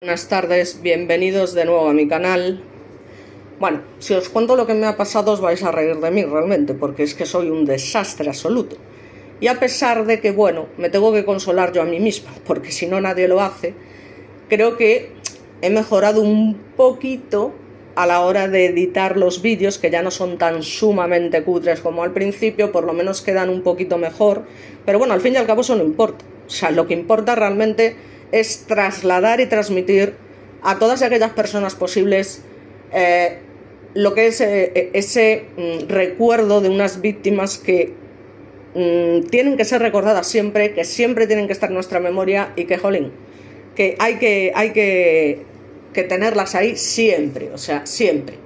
Buenas tardes, bienvenidos de nuevo a mi canal. Bueno, si os cuento lo que me ha pasado os vais a reír de mí realmente, porque es que soy un desastre absoluto. Y a pesar de que, bueno, me tengo que consolar yo a mí misma, porque si no nadie lo hace, creo que he mejorado un poquito a la hora de editar los vídeos, que ya no son tan sumamente cutres como al principio, por lo menos quedan un poquito mejor. Pero bueno, al fin y al cabo eso no importa. O sea, lo que importa realmente es trasladar y transmitir a todas aquellas personas posibles lo que es ese recuerdo de unas víctimas que tienen que ser recordadas siempre, que siempre tienen que estar en nuestra memoria y que, jolín, que hay que tenerlas ahí siempre, o sea, siempre,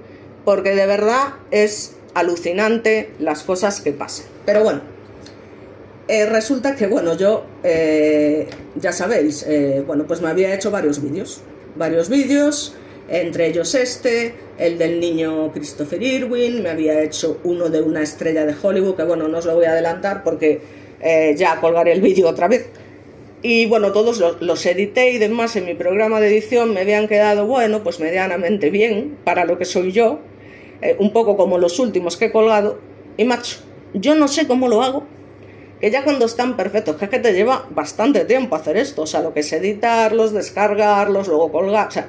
porque de verdad es alucinante las cosas que pasan. Pero bueno, resulta que, bueno, yo, ya sabéis, bueno, pues me había hecho varios vídeos, entre ellos el del niño Christopher Irwin, me había hecho uno de una estrella de Hollywood, que bueno, no os lo voy a adelantar porque ya colgaré el vídeo otra vez. Y bueno, todos los edité y demás en mi programa de edición, me habían quedado, bueno, pues medianamente bien para lo que soy yo, un poco como los últimos que he colgado. Y macho, yo no sé cómo lo hago, que ya cuando están perfectos, que es que te lleva bastante tiempo hacer esto, o sea, lo que es editarlos, descargarlos, luego colgar, o sea,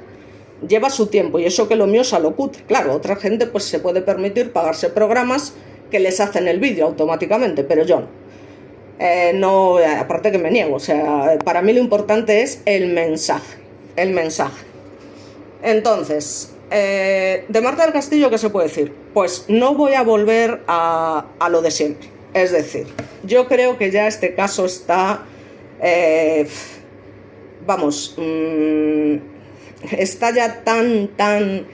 lleva su tiempo, y eso que lo mío es a lo cutre. Claro, otra gente pues se puede permitir pagarse programas que les hacen el vídeo automáticamente, pero yo no. No, aparte que me niego, o sea, para mí lo importante es el mensaje. Entonces, de Marta del Castillo, ¿qué se puede decir? Pues no voy a volver a lo de siempre. Es decir, yo creo que ya este caso está, vamos, está ya tan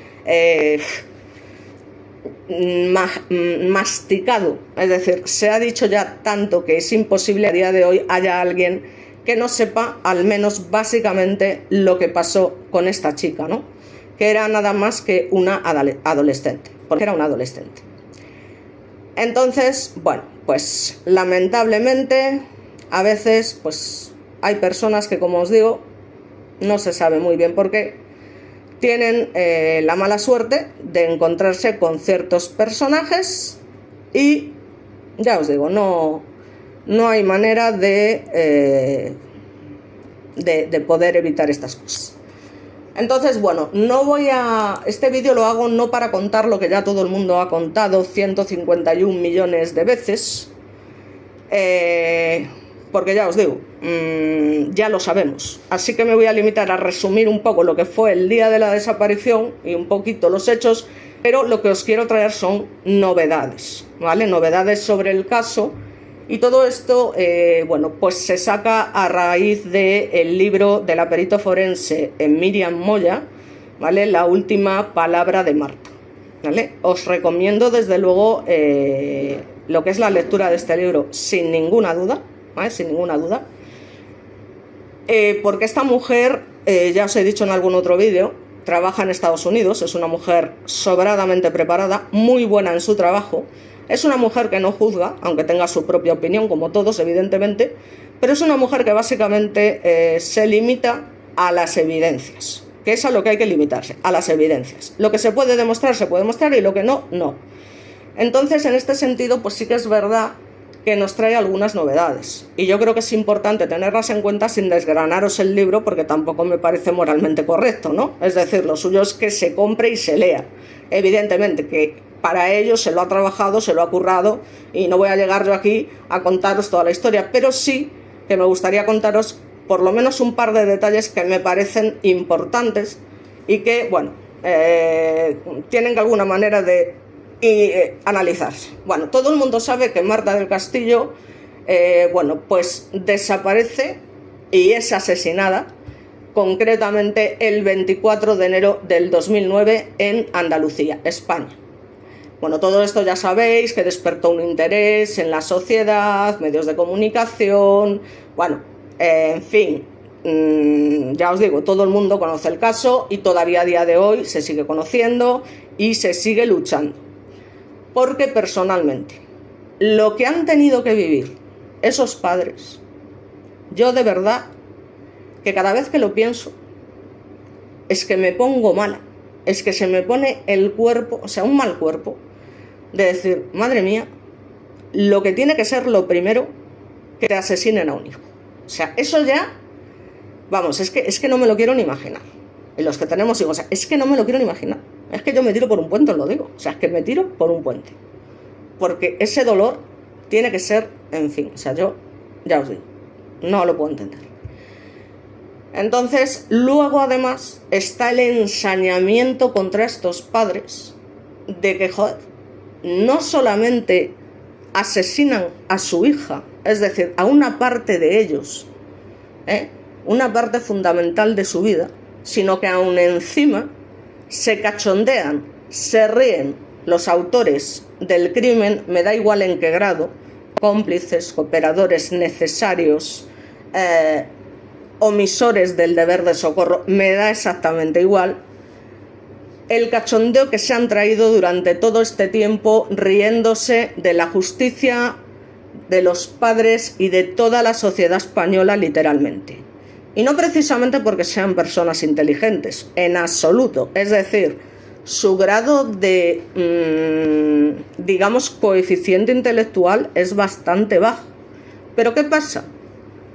masticado, es decir, se ha dicho ya tanto que es imposible a día de hoy haya alguien que no sepa al menos básicamente lo que pasó con esta chica, ¿no? Que era nada más que una adolescente, porque era una adolescente. Entonces, bueno, pues lamentablemente a veces pues hay personas que, como os digo, no se sabe muy bien por qué, tienen la mala suerte de encontrarse con ciertos personajes y, ya os digo, no hay manera de poder evitar estas cosas. Entonces, bueno, este vídeo lo hago no para contar lo que ya todo el mundo ha contado 151 millones de veces, porque ya os digo, ya lo sabemos. Así que me voy a limitar a resumir un poco lo que fue el día de la desaparición y un poquito los hechos, pero lo que os quiero traer son novedades, ¿vale? Novedades sobre el caso. Y todo esto, bueno, pues se saca a raíz del libro de la perito forense Miriam Moya, ¿vale? La última palabra de Marta, ¿vale? Os recomiendo desde luego lo que es la lectura de este libro sin ninguna duda, ¿vale? Sin ninguna duda. Porque esta mujer, ya os he dicho en algún otro vídeo, trabaja en Estados Unidos, es una mujer sobradamente preparada, muy buena en su trabajo. Es una mujer que no juzga, aunque tenga su propia opinión, como todos, evidentemente, pero es una mujer que básicamente se limita a las evidencias, que es a lo que hay que limitarse, a las evidencias. Lo que se puede demostrar y lo que no, no. Entonces, en este sentido, pues sí que es verdad que nos trae algunas novedades, y yo creo que es importante tenerlas en cuenta sin desgranaros el libro, porque tampoco me parece moralmente correcto, ¿no? Es decir, lo suyo es que se compre y se lea. Evidentemente que para ello se lo ha trabajado, se lo ha currado, y no voy a llegar yo aquí a contaros toda la historia, pero sí que me gustaría contaros por lo menos un par de detalles que me parecen importantes y que, bueno, tienen alguna manera de analizarse. Bueno, todo el mundo sabe que Marta del Castillo, bueno, pues desaparece y es asesinada concretamente el 24 de enero del 2009 en Andalucía, España. Bueno, todo esto ya sabéis que despertó un interés en la sociedad, medios de comunicación, bueno, en fin, ya os digo, todo el mundo conoce el caso y todavía a día de hoy se sigue conociendo y se sigue luchando. Porque personalmente, lo que han tenido que vivir esos padres, yo de verdad que cada vez que lo pienso es que me pongo mala, es que se me pone el cuerpo, o sea, un mal cuerpo, de decir, madre mía, lo que tiene que ser lo primero, que te asesinen a un hijo. O sea, eso ya, vamos, es que no me lo quiero ni imaginar. Y los que tenemos hijos, o sea, es que no me lo quiero ni imaginar. Es que yo me tiro por un puente, os lo digo. O sea, es que me tiro por un puente. Porque ese dolor tiene que ser, en fin, o sea, yo ya os digo, no lo puedo entender. Entonces, luego además está el ensañamiento contra estos padres de que, joder, no solamente asesinan a su hija, es decir, a una parte de ellos, una parte fundamental de su vida, sino que aún encima se cachondean, se ríen los autores del crimen, me da igual en qué grado, cómplices, cooperadores necesarios, omisores del deber de socorro, me da exactamente igual, el cachondeo que se han traído durante todo este tiempo riéndose de la justicia, de los padres y de toda la sociedad española literalmente. Y no precisamente porque sean personas inteligentes, en absoluto. Es decir, su grado de, digamos, coeficiente intelectual es bastante bajo. ¿Pero qué pasa?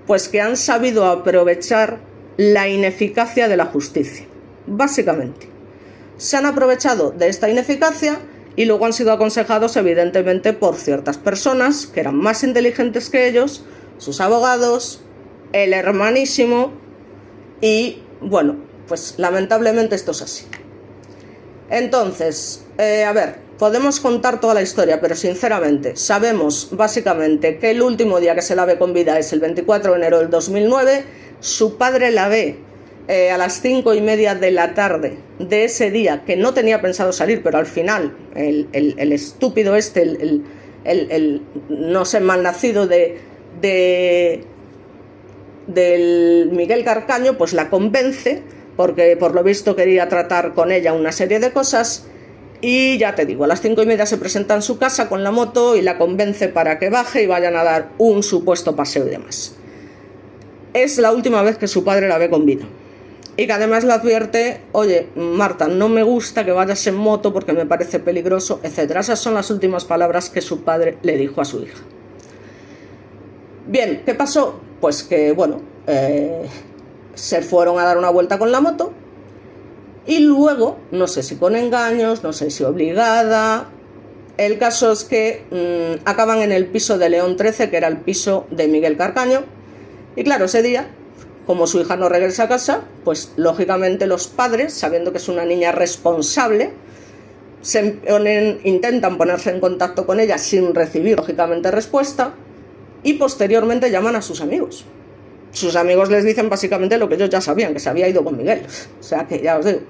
Pues que han sabido aprovechar la ineficacia de la justicia, básicamente. Se han aprovechado de esta ineficacia y luego han sido aconsejados evidentemente por ciertas personas que eran más inteligentes que ellos, sus abogados, el hermanísimo y bueno, pues lamentablemente esto es así. Entonces, a ver, podemos contar toda la historia, pero sinceramente sabemos básicamente que el último día que se la ve con vida es el 24 de enero del 2009, su padre la ve a las 5:30 de la tarde de ese día, que no tenía pensado salir, pero al final el estúpido este, el no sé, malnacido del Miguel Carcaño, pues la convence, porque por lo visto quería tratar con ella una serie de cosas, y ya te digo, a las 5:30 se presenta en su casa con la moto y la convence para que baje y vayan a dar un supuesto paseo y demás. Es la última vez que su padre la ve con vida. Y que además le advierte, oye, Marta, no me gusta que vayas en moto porque me parece peligroso, etc. Esas son las últimas palabras que su padre le dijo a su hija. Bien, ¿qué pasó? Pues que, bueno, se fueron a dar una vuelta con la moto y luego, no sé si con engaños, no sé si obligada, el caso es que acaban en el piso de León 13, que era el piso de Miguel Carcaño, y claro, ese día, como su hija no regresa a casa, pues lógicamente los padres, sabiendo que es una niña responsable, intentan ponerse en contacto con ella sin recibir lógicamente respuesta y posteriormente llaman a sus amigos. Sus amigos les dicen básicamente lo que ellos ya sabían, que se había ido con Miguel. O sea que ya os digo.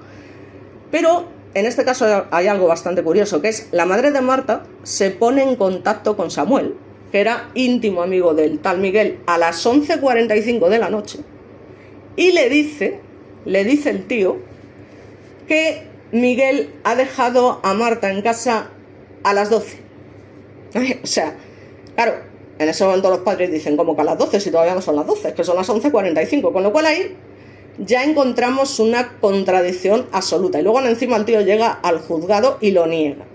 Pero en este caso hay algo bastante curioso, que es la madre de Marta se pone en contacto con Samuel, que era íntimo amigo del tal Miguel, a las 11:45 de la noche. Y le dice el tío que Miguel ha dejado a Marta en casa a las 12. O sea, claro, en ese momento los padres dicen, ¿cómo que a las 12? Si todavía no son las 12, que son las 11:45. Con lo cual ahí ya encontramos una contradicción absoluta. Y luego encima el tío llega al juzgado y lo niega.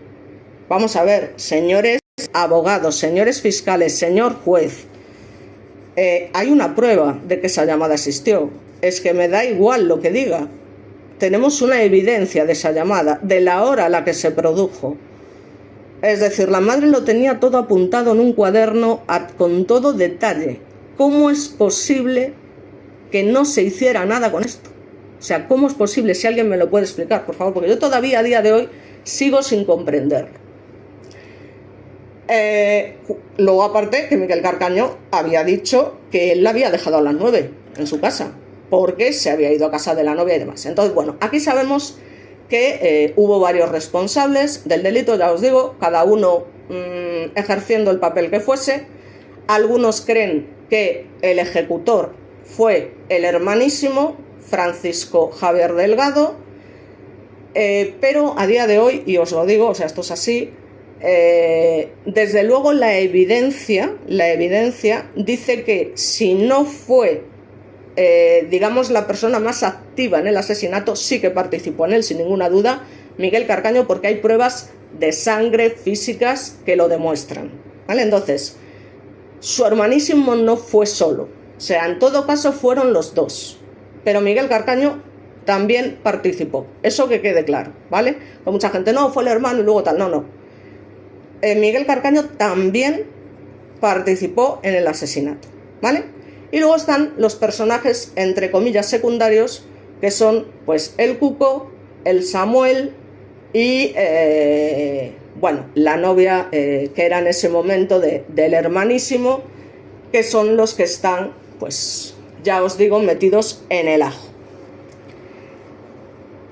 Vamos a ver, señores abogados, señores fiscales, señor juez, hay una prueba de que esa llamada existió. Es que me da igual lo que diga. Tenemos una evidencia de esa llamada, de la hora a la que se produjo. Es decir, la madre lo tenía todo apuntado en un cuaderno con todo detalle. ¿Cómo es posible que no se hiciera nada con esto? O sea, ¿cómo es posible? Si alguien me lo puede explicar, por favor, porque yo todavía a día de hoy sigo sin comprenderlo. Luego aparte que Miguel Carcaño había dicho que él la había dejado a las 9 en su casa, porque se había ido a casa de la novia y demás. Entonces, bueno, aquí sabemos que hubo varios responsables del delito, ya os digo, cada uno ejerciendo el papel que fuese. Algunos creen que el ejecutor fue el hermanísimo Francisco Javier Delgado, pero a día de hoy, y os lo digo, o sea, esto es así, desde luego la evidencia dice que si no fue digamos, la persona más activa en el asesinato, sí que participó en él, sin ninguna duda, Miguel Carcaño, porque hay pruebas de sangre físicas que lo demuestran, ¿vale? Entonces, su hermanísimo no fue solo, o sea, en todo caso fueron los dos, pero Miguel Carcaño también participó, eso que quede claro, ¿vale? Con mucha gente, no, fue el hermano y luego tal, no. Miguel Carcaño también participó en el asesinato, ¿vale? Y luego están los personajes, entre comillas, secundarios, que son, pues, el Cuco, el Samuel y, bueno, la novia que era en ese momento del hermanísimo, que son los que están, pues, ya os digo, metidos en el ajo.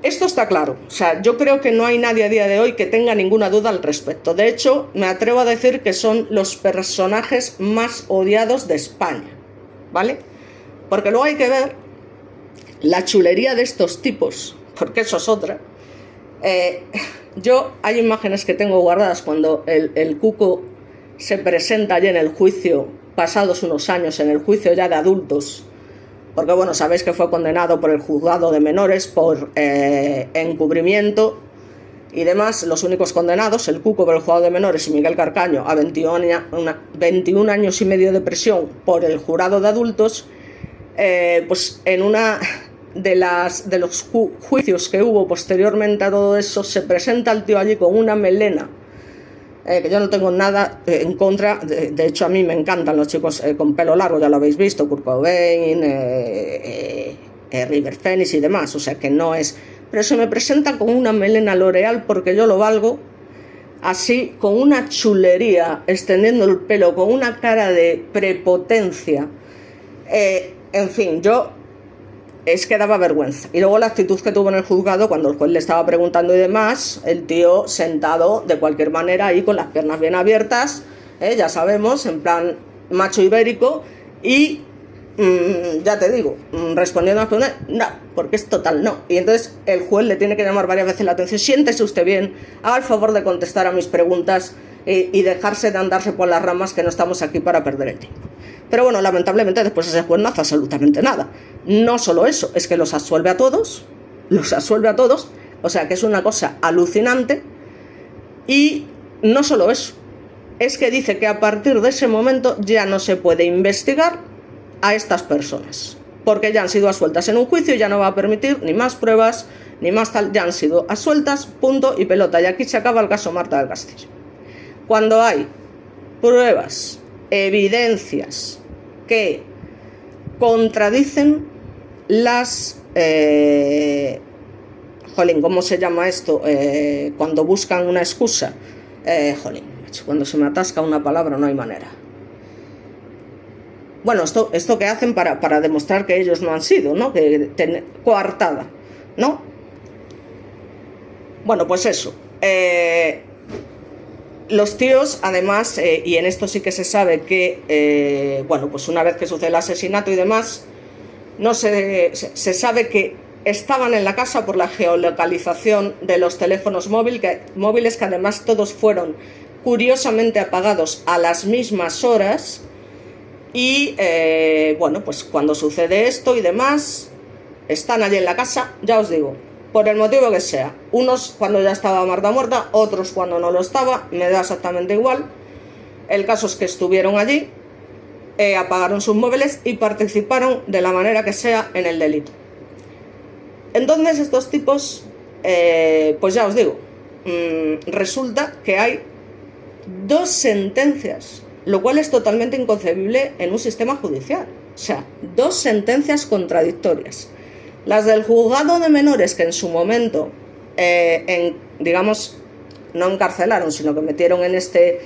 Esto está claro, o sea, yo creo que no hay nadie a día de hoy que tenga ninguna duda al respecto. De hecho, me atrevo a decir que son los personajes más odiados de España, ¿vale? Porque luego hay que ver la chulería de estos tipos, porque eso es otra. Yo hay imágenes que tengo guardadas cuando el Cuco se presenta allí en el juicio, pasados unos años, en el juicio ya de adultos, porque bueno, sabéis que fue condenado por el juzgado de menores por encubrimiento y demás. Los únicos condenados, el Cuco por el juzgado de menores y Miguel Carcaño a 21 años y medio de prisión por el jurado de adultos, pues en una de los juicios que hubo posteriormente a todo eso, se presenta el tío allí con una melena, que yo no tengo nada en contra, de hecho a mí me encantan los chicos con pelo largo, ya lo habéis visto, Kurt Cobain, River Phoenix y demás, o sea que no es, pero se me presenta con una melena L'Oreal porque yo lo valgo, así, con una chulería, extendiendo el pelo, con una cara de prepotencia, en fin, es que daba vergüenza. Y luego la actitud que tuvo en el juzgado cuando el juez le estaba preguntando y demás, el tío sentado de cualquier manera ahí con las piernas bien abiertas, ya sabemos, en plan macho ibérico, y ya te digo, respondiendo a las preguntas, no, porque es total no. Y entonces el juez le tiene que llamar varias veces la atención, siéntese usted bien, haga el favor de contestar a mis preguntas y dejarse de andarse por las ramas, que no estamos aquí para perder el tiempo. Pero bueno, lamentablemente después ese juez no hace absolutamente nada. No solo eso, es que los absuelve a todos, o sea que es una cosa alucinante. Y no solo eso, es que dice que a partir de ese momento ya no se puede investigar a estas personas, porque ya han sido absueltas en un juicio, ya no va a permitir ni más pruebas, ni más tal, ya han sido absueltas, punto y pelota. Y aquí se acaba el caso Marta del Castillo. Cuando hay pruebas, evidencias que contradicen las ¿cómo se llama esto? Cuando buscan una excusa, cuando se me atasca una palabra no hay manera. Bueno, esto que hacen para demostrar que ellos no han sido, ¿no? Coartada, ¿no? Bueno, pues eso. Los tíos, además, y en esto sí que se sabe que, bueno, pues una vez que sucede el asesinato y demás, no se sabe que estaban en la casa por la geolocalización de los teléfonos móviles, que además todos fueron curiosamente apagados a las mismas horas. Y, bueno, pues cuando sucede esto y demás, están allí en la casa, ya os digo, por el motivo que sea, unos cuando ya estaba Marta muerta, otros cuando no lo estaba, me da exactamente igual. El caso es que estuvieron allí, apagaron sus móviles y participaron de la manera que sea en el delito. Entonces estos tipos, pues ya os digo, resulta que hay 2 sentencias, lo cual es totalmente inconcebible en un sistema judicial. O sea, 2 sentencias contradictorias. Las del juzgado de menores, que en su momento, digamos, no encarcelaron, sino que metieron en este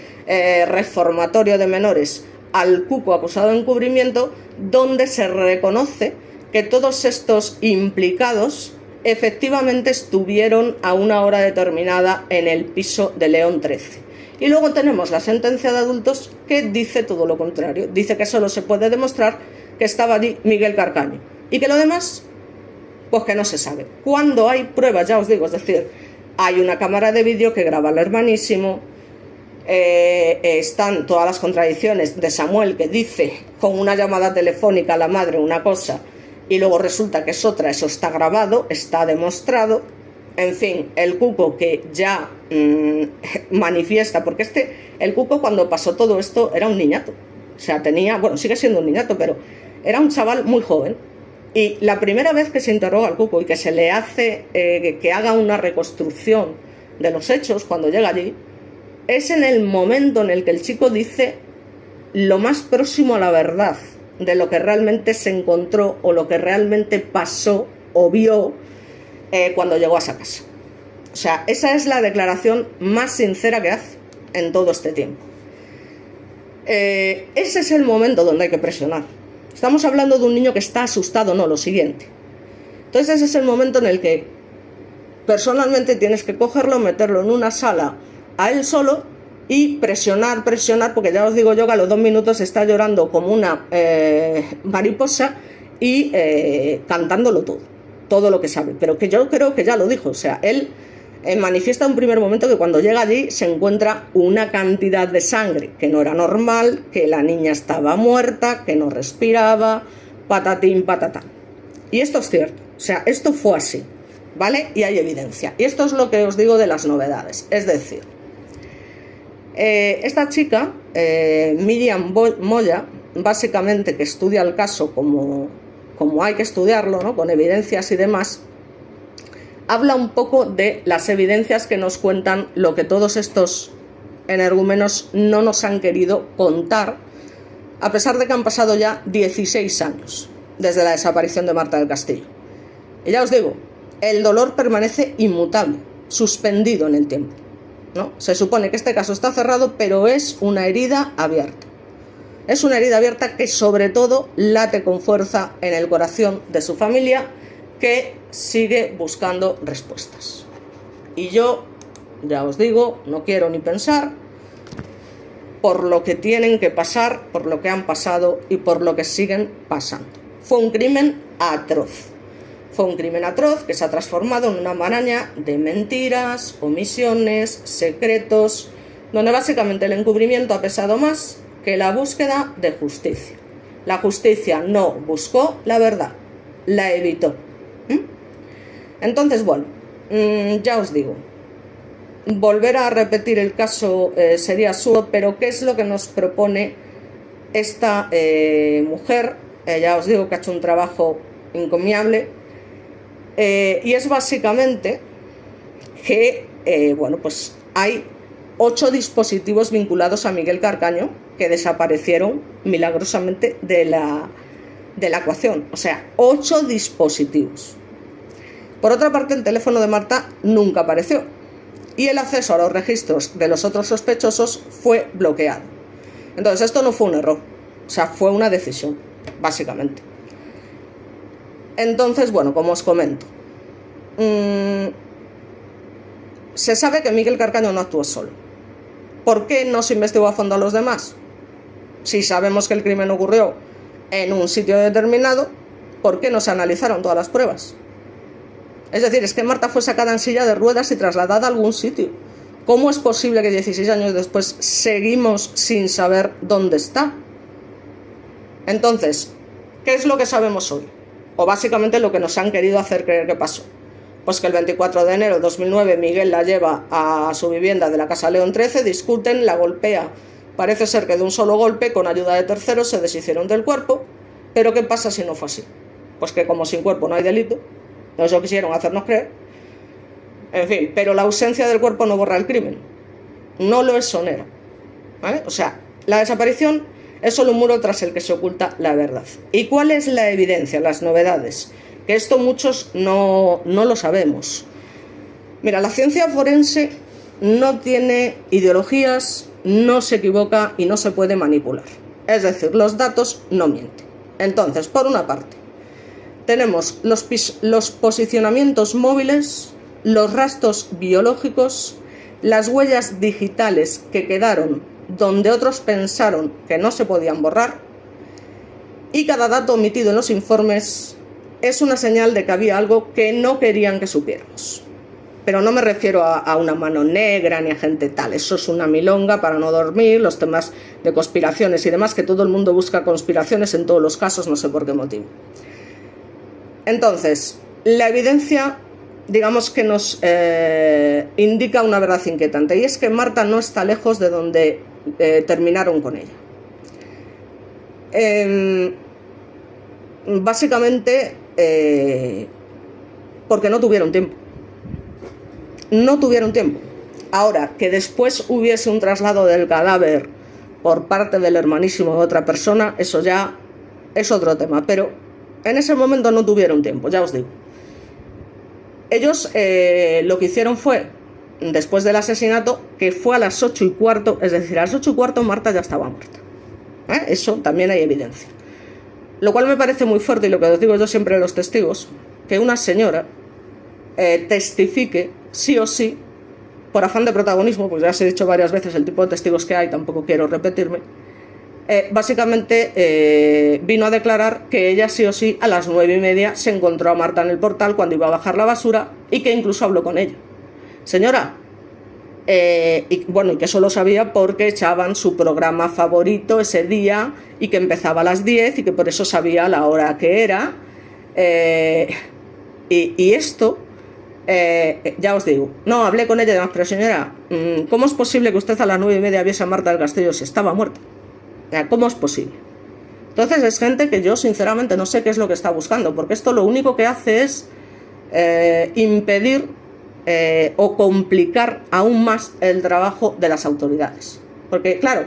reformatorio de menores al Cuco acusado de encubrimiento, donde se reconoce que todos estos implicados efectivamente estuvieron a una hora determinada en el piso de León 13. Y luego tenemos la sentencia de adultos, que dice todo lo contrario. Dice que solo se puede demostrar que estaba allí Miguel Carcaño y que lo demás, pues que no se sabe. Cuando hay pruebas, ya os digo, es decir, hay una cámara de vídeo que graba al hermanísimo, están todas las contradicciones de Samuel, que dice con una llamada telefónica a la madre una cosa y luego resulta que es otra, eso está grabado, está demostrado. En fin, el Cuco que ya manifiesta, porque el Cuco cuando pasó todo esto era un niñato, o sea, tenía, bueno, sigue siendo un niñato, pero era un chaval muy joven. Y la primera vez que se interroga al Cuco y que se le hace que haga una reconstrucción de los hechos cuando llega allí, es en el momento en el que el chico dice lo más próximo a la verdad de lo que realmente se encontró o lo que realmente pasó o vio cuando llegó a esa casa. O sea, esa es la declaración más sincera que hace en todo este tiempo. Ese es el momento donde hay que presionar. Estamos hablando de un niño que está asustado, no, lo siguiente. Entonces ese es el momento en el que personalmente tienes que cogerlo, meterlo en una sala a él solo y presionar, porque ya os digo yo que a los 2 minutos está llorando como una mariposa y cantándolo todo lo que sabe. Pero que yo creo que ya lo dijo, o sea, él manifiesta en un primer momento que cuando llega allí se encuentra una cantidad de sangre que no era normal, que la niña estaba muerta, que no respiraba, patatín, patatán. Y esto es cierto, o sea, esto fue así, ¿vale? Y hay evidencia. Y esto es lo que os digo de las novedades. Es decir, esta chica, Miriam Moya, básicamente que estudia el caso como hay que estudiarlo, ¿no? Con evidencias y demás, habla un poco de las evidencias que nos cuentan lo que todos estos energúmenos no nos han querido contar, a pesar de que han pasado ya 16 años desde la desaparición de Marta del Castillo. Y ya os digo, el dolor permanece inmutable, suspendido en el tiempo, ¿no? Se supone que este caso está cerrado, pero es una herida abierta. Es una herida abierta que sobre todo late con fuerza en el corazón de su familia, que sigue buscando respuestas. Y yo, ya os digo, no quiero ni pensar por lo que tienen que pasar, por lo que han pasado y por lo que siguen pasando. Fue un crimen atroz. Fue un crimen atroz que se ha transformado en una maraña de mentiras, omisiones, secretos, donde básicamente el encubrimiento ha pesado más que la búsqueda de justicia. La justicia no buscó la verdad, la evitó. Entonces, bueno, ya os digo, volver a repetir el caso sería absurdo, pero ¿qué es lo que nos propone esta mujer? Ya os digo que ha hecho un trabajo encomiable, y es básicamente que, bueno, pues hay 8 dispositivos vinculados a Miguel Carcaño que desaparecieron milagrosamente de la ecuación. O sea, 8 dispositivos. Por otra parte, el teléfono de Marta nunca apareció y el acceso a los registros de los otros sospechosos fue bloqueado. Entonces, esto no fue un error, o sea, fue una decisión, básicamente. Entonces, bueno, como os comento, se sabe que Miguel Carcaño no actuó solo. ¿Por qué no se investigó a fondo a los demás? Si sabemos que el crimen ocurrió en un sitio determinado, ¿por qué no se analizaron todas las pruebas? Es decir, es que Marta fue sacada en silla de ruedas y trasladada a algún sitio. ¿Cómo es posible que 16 años después seguimos sin saber dónde está? Entonces, ¿qué es lo que sabemos hoy? O básicamente lo que nos han querido hacer creer que pasó. Pues que el 24 de enero de 2009 Miguel la lleva a su vivienda de la Casa León 13, discuten, la golpea. Parece ser que de un solo golpe, con ayuda de terceros, se deshicieron del cuerpo. Pero ¿qué pasa si no fue así? Pues que como sin cuerpo no hay delito. Eso quisieron hacernos creer. En fin, pero la ausencia del cuerpo no borra el crimen. No lo exonera, ¿vale? O sea, la desaparición es solo un muro tras el que se oculta la verdad. ¿Y cuál es la evidencia, las novedades? Que esto muchos no lo sabemos. Mira, la ciencia forense no tiene ideologías, no se equivoca y no se puede manipular. Es decir, los datos no mienten. Entonces, por una parte, tenemos los posicionamientos móviles, los rastros biológicos, las huellas digitales que quedaron donde otros pensaron que no se podían borrar, y cada dato omitido en los informes es una señal de que había algo que no querían que supiéramos. Pero no me refiero a una mano negra ni a gente tal, eso es una milonga para no dormir, los temas de conspiraciones y demás, que todo el mundo busca conspiraciones en todos los casos, no sé por qué motivo. Entonces, la evidencia, digamos que nos indica una verdad inquietante, y es que Marta no está lejos de donde terminaron con ella. Básicamente porque no tuvieron tiempo. No tuvieron tiempo. Ahora, que después hubiese un traslado del cadáver por parte del hermanísimo de otra persona, eso ya es otro tema, pero en ese momento no tuvieron tiempo, ya os digo. Ellos lo que hicieron fue, después del asesinato, que fue a las 8:15, es decir, a las 8:15 Marta ya estaba muerta. Eso también hay evidencia. Lo cual me parece muy fuerte, y lo que os digo yo siempre a los testigos, que una señora testifique sí o sí, por afán de protagonismo, pues ya os he dicho varias veces el tipo de testigos que hay, tampoco quiero repetirme, básicamente vino a declarar que ella sí o sí a las 9:30 se encontró a Marta en el portal cuando iba a bajar la basura y que incluso habló con ella. Señora, y bueno, y que eso lo sabía porque echaban su programa favorito ese día y que empezaba a las 10 y que por eso sabía la hora que era. Y esto, ya os digo, no, hablé con ella y demás, pero señora, ¿cómo es posible que usted a las 9:30 viese a Marta del Castillo si estaba muerta? ¿Cómo es posible? Entonces es gente que yo sinceramente no sé qué es lo que está buscando, porque esto lo único que hace es impedir o complicar aún más el trabajo de las autoridades. Porque claro,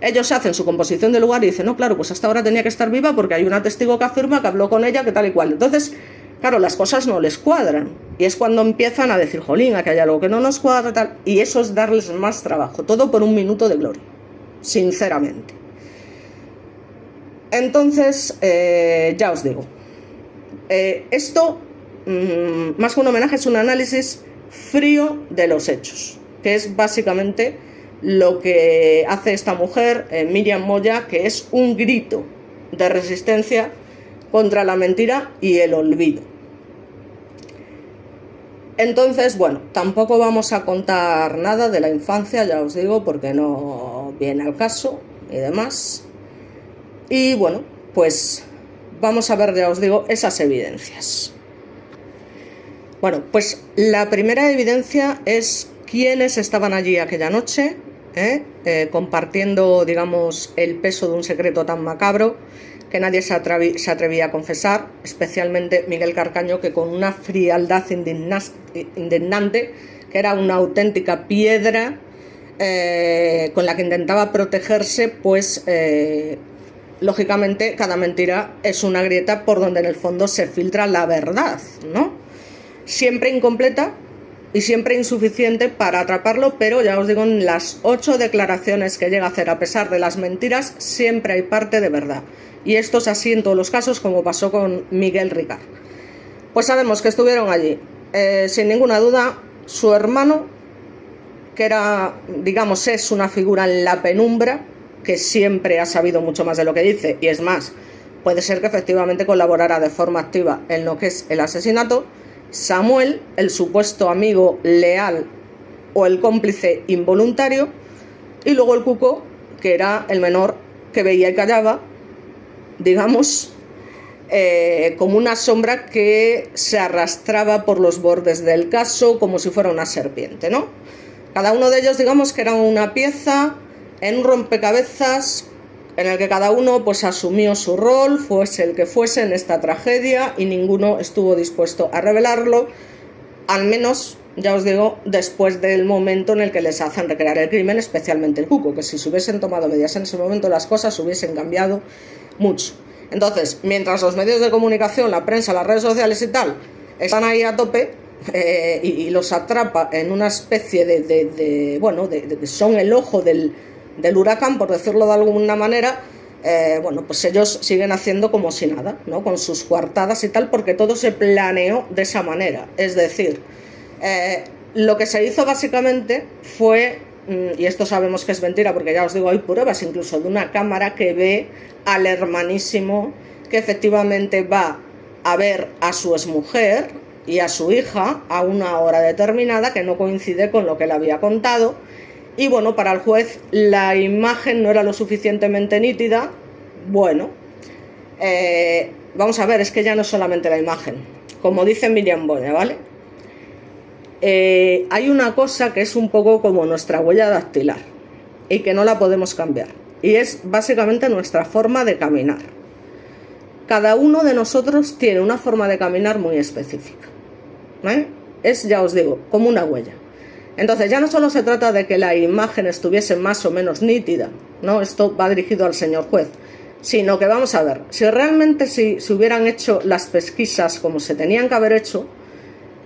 ellos hacen su composición de lugar y dicen, no, claro, pues hasta ahora tenía que estar viva porque hay una testigo que afirma que habló con ella, que tal y cual. Entonces, claro, las cosas no les cuadran. Y es cuando empiezan a decir, jolín, aquí hay algo que no nos cuadra, tal. Y eso es darles más trabajo. Todo por un minuto de gloria. Sinceramente. Entonces, ya os digo. Esto, más que un homenaje, es un análisis frío de los hechos. Que es básicamente lo que hace esta mujer, Miriam Moya, que es un grito de resistencia contra la mentira y el olvido. Entonces, bueno, tampoco vamos a contar nada de la infancia, ya os digo, porque no viene al caso y demás. Y bueno, pues vamos a ver, ya os digo, esas evidencias. Bueno, pues la primera evidencia es quiénes estaban allí aquella noche, compartiendo, digamos, el peso de un secreto tan macabro que nadie se atrevía a confesar, especialmente Miguel Carcaño, que con una frialdad indignante, que era una auténtica piedra con la que intentaba protegerse, pues lógicamente cada mentira es una grieta por donde en el fondo se filtra la verdad, ¿no? Siempre incompleta y siempre insuficiente para atraparlo, pero ya os digo, en las 8 declaraciones que llega a hacer, a pesar de las mentiras, siempre hay parte de verdad. Y esto es así en todos los casos, como pasó con Miguel Ricard. Pues sabemos que estuvieron allí, sin ninguna duda, su hermano, que era, digamos, es una figura en la penumbra, que siempre ha sabido mucho más de lo que dice, y es más, puede ser que efectivamente colaborara de forma activa en lo que es el asesinato. Samuel, el supuesto amigo leal o el cómplice involuntario, y luego el Cuco, que era el menor que veía y callaba, digamos, como una sombra que se arrastraba por los bordes del caso como si fuera una serpiente, ¿no? Cada uno de ellos, digamos, que era una pieza en un rompecabezas en el que cada uno pues asumió su rol, fuese el que fuese en esta tragedia, y ninguno estuvo dispuesto a revelarlo, al menos, ya os digo, después del momento en el que les hacen recrear el crimen, especialmente el Cuco, que si se hubiesen tomado medidas en ese momento las cosas hubiesen cambiado mucho. Entonces, mientras los medios de comunicación, la prensa, las redes sociales y tal, están ahí a tope, y los atrapa en una especie de son el ojo del huracán, por decirlo de alguna manera, bueno, pues ellos siguen haciendo como si nada, ¿no? Con sus coartadas y tal, porque todo se planeó de esa manera. Es decir, lo que se hizo básicamente fue, y esto sabemos que es mentira porque ya os digo, hay pruebas incluso de una cámara que ve al hermanísimo que efectivamente va a ver a su exmujer y a su hija a una hora determinada que no coincide con lo que le había contado. Y bueno, para el juez la imagen no era lo suficientemente nítida. Bueno, vamos a ver, es que ya no es solamente la imagen. Como dice Miriam Boya, ¿vale? Hay una cosa que es un poco como nuestra huella dactilar y que no la podemos cambiar. Y es básicamente nuestra forma de caminar. Cada uno de nosotros tiene una forma de caminar muy específica, ¿vale? Es, ya os digo, como una huella. Entonces ya no solo se trata de que la imagen estuviese más o menos nítida, ¿no? Esto va dirigido al señor juez, sino que vamos a ver, si realmente si hubieran hecho las pesquisas como se tenían que haber hecho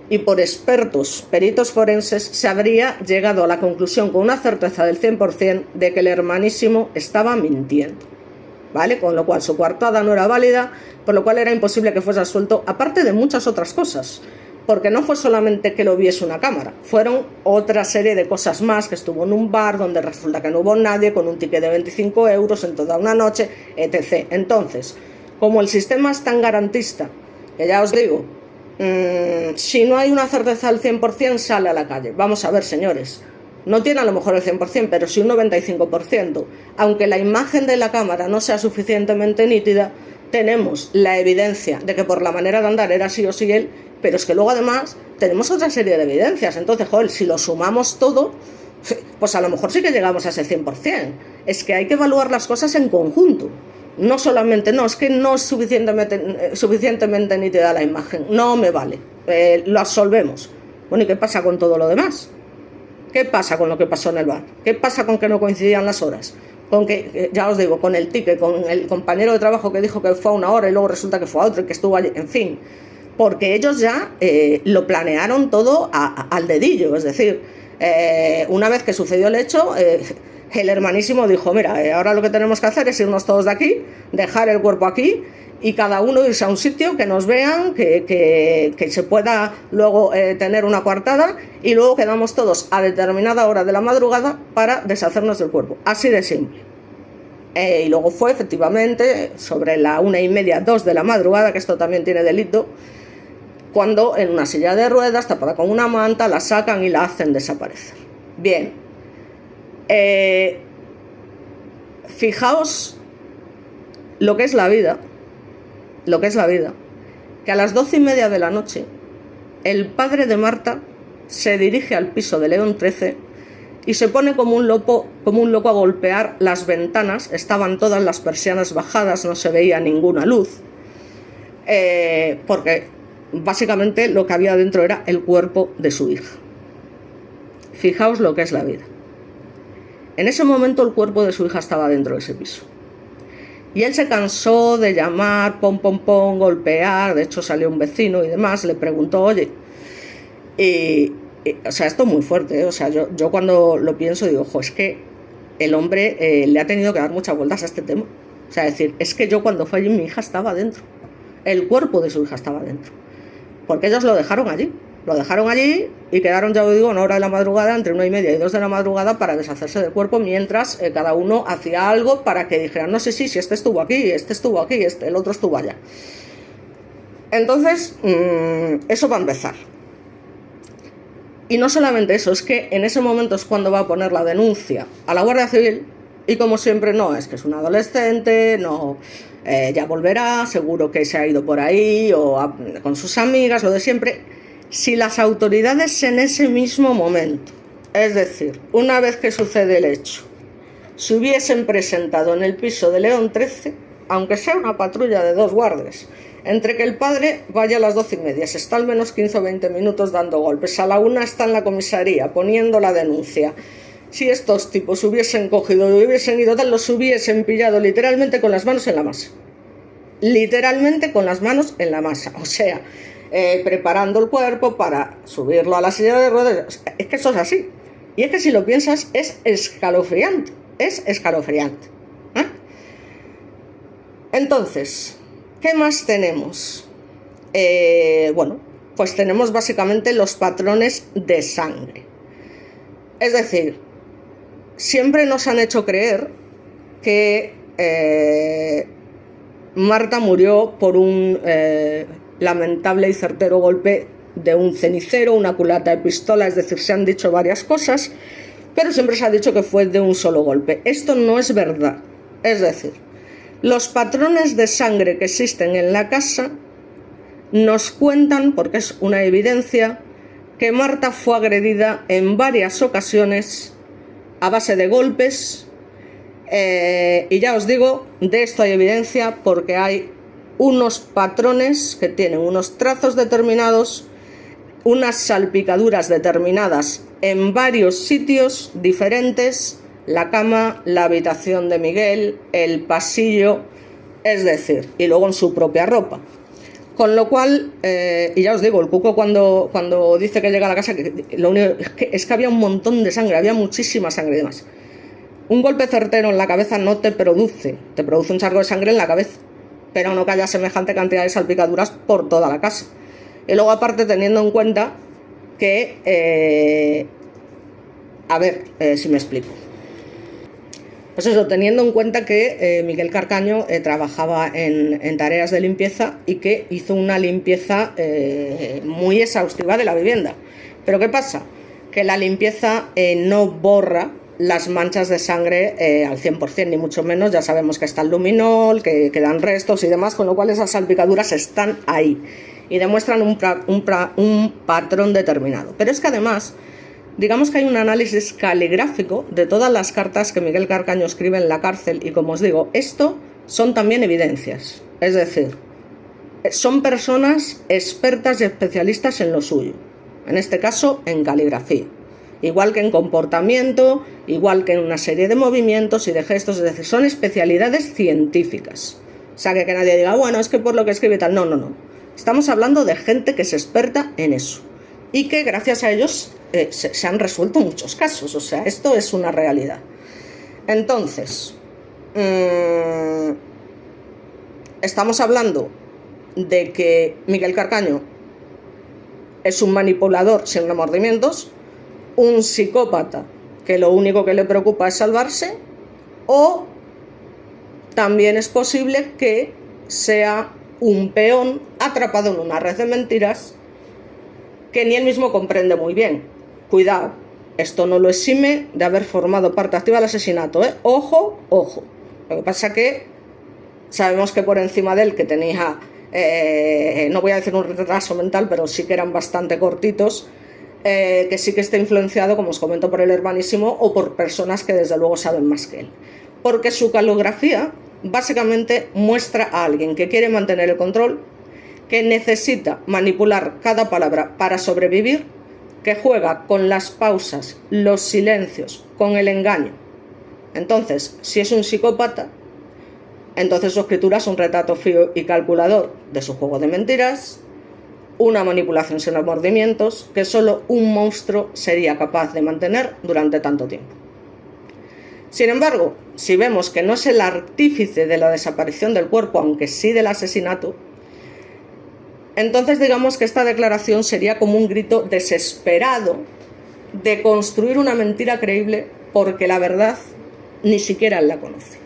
y por expertos, peritos forenses, se habría llegado a la conclusión con una certeza del 100% de que el hermanísimo estaba mintiendo, ¿vale? Con lo cual su coartada no era válida, por lo cual era imposible que fuese absuelto, aparte de muchas otras cosas. Porque no fue solamente que lo viese una cámara, fueron otra serie de cosas más, que estuvo en un bar donde resulta que no hubo nadie, con un ticket de 25 euros en toda una noche, etc. Entonces, como el sistema es tan garantista, que ya os digo, si no hay una certeza al 100%, sale a la calle. Vamos a ver, señores, no tiene a lo mejor el 100%, pero sí un 95%. Aunque la imagen de la cámara no sea suficientemente nítida, tenemos la evidencia de que por la manera de andar era sí o sí él, pero es que luego además tenemos otra serie de evidencias. Entonces, joder, si lo sumamos todo, pues a lo mejor sí que llegamos a ese 100%. Es que hay que evaluar las cosas en conjunto. No solamente, no, es que no es suficientemente nítida la imagen. No me vale. Lo absolvemos. Bueno, ¿y qué pasa con todo lo demás? ¿Qué pasa con lo que pasó en el bar? ¿Qué pasa con que no coincidían las horas? Con que, ya os digo, con el ticket, con el compañero de trabajo que dijo que fue a una hora y luego resulta que fue a otra y que estuvo allí, en fin. Porque ellos ya lo planearon todo al dedillo. Es decir, una vez que sucedió el hecho, el hermanísimo dijo, mira, ahora lo que tenemos que hacer es irnos todos de aquí, dejar el cuerpo aquí y cada uno irse a un sitio que nos vean, que se pueda luego tener una coartada y luego quedamos todos a determinada hora de la madrugada para deshacernos del cuerpo. Así de simple. Y luego fue efectivamente sobre la 1:30, 2 de la madrugada, que esto también tiene delito, cuando en una silla de ruedas, tapada con una manta, la sacan y la hacen desaparecer. Bien, fijaos lo que es la vida, que a las 12:30 de la noche, el padre de Marta se dirige al piso de León 13 y se pone como un loco a golpear las ventanas. Estaban todas las persianas bajadas, no se veía ninguna luz, porque básicamente lo que había dentro era el cuerpo de su hija. Fijaos lo que es la vida. En ese momento el cuerpo de su hija estaba dentro de ese piso. Y él se cansó de llamar, pom, pom, pom, golpear. De hecho salió un vecino y demás, le preguntó, oye, o sea, esto es muy fuerte, ¿eh? O sea, yo cuando lo pienso digo, ojo, es que el hombre le ha tenido que dar muchas vueltas a este tema. O sea, decir, es que yo cuando fue allí mi hija estaba dentro. El cuerpo de su hija estaba dentro. Porque ellos lo dejaron allí y quedaron, ya os digo, una hora de la madrugada, entre 1:30 y 2 de la madrugada, para deshacerse del cuerpo, mientras cada uno hacía algo para que dijeran, no sé si este estuvo aquí, el otro estuvo allá. Entonces, eso va a empezar. Y no solamente eso, es que en ese momento es cuando va a poner la denuncia a la Guardia Civil y como siempre, no, es que es un adolescente, no, ya volverá, seguro que se ha ido por ahí o con sus amigas, lo de siempre. Si las autoridades en ese mismo momento, es decir, una vez que sucede el hecho, se hubiesen presentado en el piso de León 13, aunque sea una patrulla de 2 guardias, entre que el padre vaya a las 12:30, se está al menos 15 o 20 minutos dando golpes, a la 1 está en la comisaría poniendo la denuncia. Si estos tipos hubiesen cogido y hubiesen ido tal, los hubiesen pillado literalmente con las manos en la masa. Literalmente con las manos en la masa. O sea, preparando el cuerpo para subirlo a la silla de ruedas. Es que eso es así. Y es que si lo piensas, es escalofriante. Es escalofriante. Entonces, ¿qué más tenemos? Bueno, pues tenemos básicamente los patrones de sangre. Es decir, siempre nos han hecho creer que Marta murió por un lamentable y certero golpe de un cenicero, una culata de pistola, es decir, se han dicho varias cosas, pero siempre se ha dicho que fue de un solo golpe. Esto no es verdad. Es decir, Los patrones de sangre que existen en la casa nos cuentan, porque es una evidencia, que Marta fue agredida en varias ocasiones a base de golpes, y ya os digo, de esto hay evidencia porque hay unos patrones que tienen unos trazos determinados, unas salpicaduras determinadas en varios sitios diferentes, la cama, la habitación de Miguel, el pasillo, es decir, y luego en su propia ropa. Con lo cual, y ya os digo, el Cuco cuando dice que llega a la casa, lo único es que había un montón de sangre, había muchísima sangre y demás. Un golpe certero en la cabeza no te produce un charco de sangre en la cabeza, pero no que haya semejante cantidad de salpicaduras por toda la casa. Y luego aparte teniendo en cuenta que, si me explico. Pues eso, teniendo en cuenta que Miguel Carcaño trabajaba en tareas de limpieza y que hizo una limpieza muy exhaustiva de la vivienda. Pero ¿qué pasa? Que la limpieza no borra las manchas de sangre al 100%, ni mucho menos. Ya sabemos que está el luminol, que quedan restos y demás, con lo cual esas salpicaduras están ahí y demuestran un patrón determinado. Pero es que además, digamos que hay un análisis caligráfico de todas las cartas que Miguel Carcaño escribe en la cárcel y, como os digo, esto son también evidencias. Es decir, son personas expertas y especialistas en lo suyo, en este caso en caligrafía, igual que en comportamiento, igual que en una serie de movimientos y de gestos, es decir, son especialidades científicas. O sea, que nadie diga, bueno, es que por lo que escribe tal, no. Estamos hablando de gente que es experta en eso y que gracias a ellos se han resuelto muchos casos. O sea, esto es una realidad. Entonces, estamos hablando de que Miguel Carcaño es un manipulador sin remordimientos, un psicópata que lo único que le preocupa es salvarse, o también es posible que sea un peón atrapado en una red de mentiras que ni él mismo comprende muy bien. Cuidado, esto no lo exime de haber formado parte activa del asesinato, ¿eh? Ojo. Lo que pasa que sabemos que por encima de él, que tenía, no voy a decir un retraso mental, pero sí que eran bastante cortitos, que sí que está influenciado, como os comento, por el hermanísimo o por personas que desde luego saben más que él. Porque su calografía básicamente muestra a alguien que quiere mantener el control, que necesita manipular cada palabra para sobrevivir, que juega con las pausas, los silencios, con el engaño. Entonces, si es un psicópata, entonces su escritura es un retrato frío y calculador de su juego de mentiras, una manipulación sin remordimientos que solo un monstruo sería capaz de mantener durante tanto tiempo. Sin embargo, si vemos que no es el artífice de la desaparición del cuerpo, aunque sí del asesinato, entonces digamos que esta declaración sería como un grito desesperado de construir una mentira creíble porque la verdad ni siquiera él la conoce.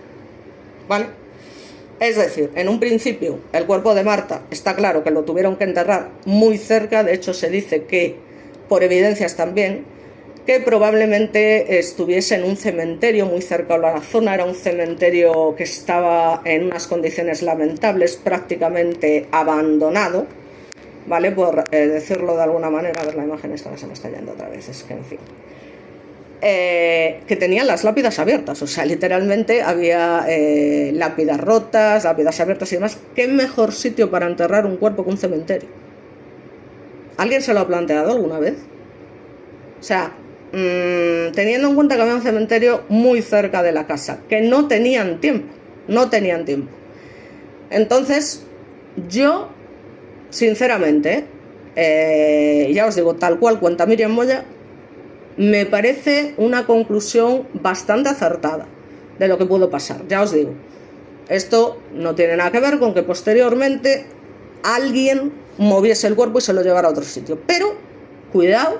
¿Vale? Es decir, en un principio el cuerpo de Marta está claro que lo tuvieron que enterrar muy cerca, de hecho se dice que, por evidencias también, que probablemente estuviese en un cementerio muy cerca a la zona. Era un cementerio que estaba en unas condiciones lamentables, prácticamente abandonado, ¿vale? Por decirlo de alguna manera. A ver, la imagen esta se me está yendo otra vez, es que en fin. Que tenían las lápidas abiertas, o sea, literalmente había lápidas rotas, lápidas abiertas y demás. ¿Qué mejor sitio para enterrar un cuerpo que un cementerio? ¿Alguien se lo ha planteado alguna vez? O sea, teniendo en cuenta que había un cementerio muy cerca de la casa, que no tenían tiempo. Entonces, yo, sinceramente, ya os digo, tal cual cuenta Míriam Moya, me parece una conclusión bastante acertada de lo que pudo pasar. Ya os digo, esto no tiene nada que ver con que posteriormente alguien moviese el cuerpo y se lo llevara a otro sitio. Pero, cuidado,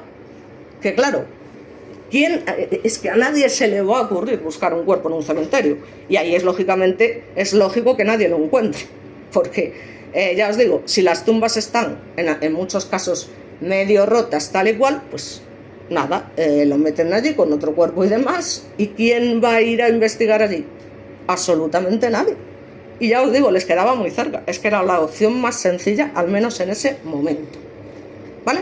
que claro, es que a nadie se le va a ocurrir buscar un cuerpo en un cementerio. Y ahí es lógico que nadie lo encuentre. Porque, ya os digo, si las tumbas están, en muchos casos, medio rotas, tal y cual, pues nada, lo meten allí con otro cuerpo y demás. ¿Y quién va a ir a investigar allí? Absolutamente nadie. Y ya os digo, les quedaba muy cerca, es que era la opción más sencilla, al menos en ese momento, ¿vale?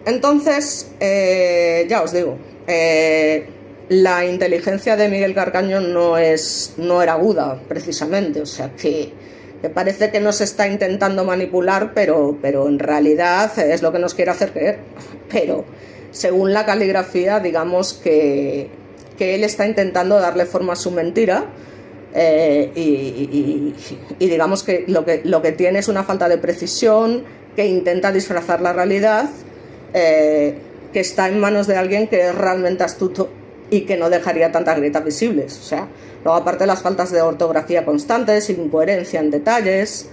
Entonces, ya os digo, la inteligencia de Miguel Carcaño no era aguda, precisamente, o sea que parece que nos está intentando manipular, pero en realidad es lo que nos quiere hacer creer. Pero según la caligrafía, digamos que él está intentando darle forma a su mentira, y digamos que lo que tiene es una falta de precisión, que intenta disfrazar la realidad, que está en manos de alguien que es realmente astuto y que no dejaría tantas grietas visibles. O sea, luego aparte las faltas de ortografía constantes, incoherencia en detalles,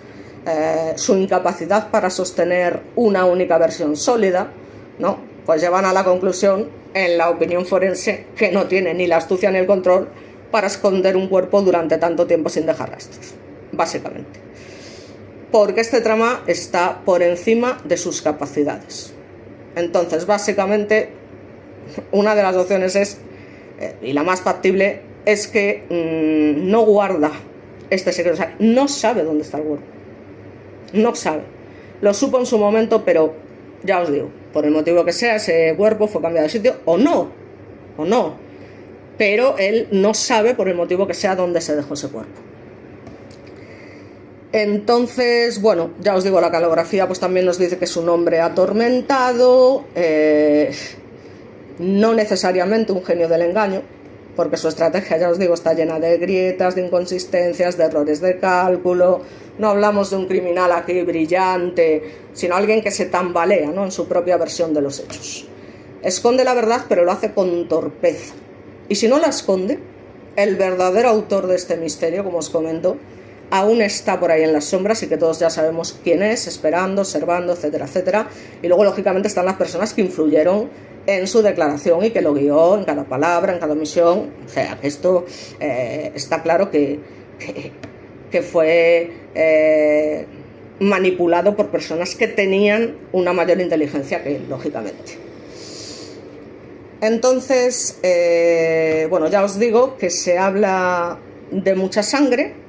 su incapacidad para sostener una única versión sólida, ¿no? Pues llevan a la conclusión, en la opinión forense, que no tiene ni la astucia ni el control para esconder un cuerpo durante tanto tiempo sin dejar rastros, básicamente. Porque este trama está por encima de sus capacidades. Entonces, básicamente, una de las opciones es, y la más factible, es que no guarda este secreto, o sea, no sabe dónde está el cuerpo, no sabe, lo supo en su momento, pero ya os digo, por el motivo que sea, ese cuerpo fue cambiado de sitio, o no, pero él no sabe, por el motivo que sea, dónde se dejó ese cuerpo. Entonces, bueno, ya os digo, la caligrafía pues también nos dice que es un hombre atormentado, no necesariamente un genio del engaño, porque su estrategia, ya os digo, está llena de grietas, de inconsistencias, de errores de cálculo. No hablamos de un criminal aquí brillante, sino alguien que se tambalea, ¿no?, en su propia versión de los hechos. Esconde la verdad, pero lo hace con torpeza. Y si no la esconde, el verdadero autor de este misterio, como os comento, aún está por ahí en las sombras, y que todos ya sabemos quién es, esperando, observando, etcétera, etcétera. Y luego, lógicamente, están las personas que influyeron en su declaración y que lo guió en cada palabra, en cada omisión. O sea, que esto está claro que fue manipulado por personas que tenían una mayor inteligencia que él, lógicamente. Entonces, bueno, ya os digo que se habla de mucha sangre,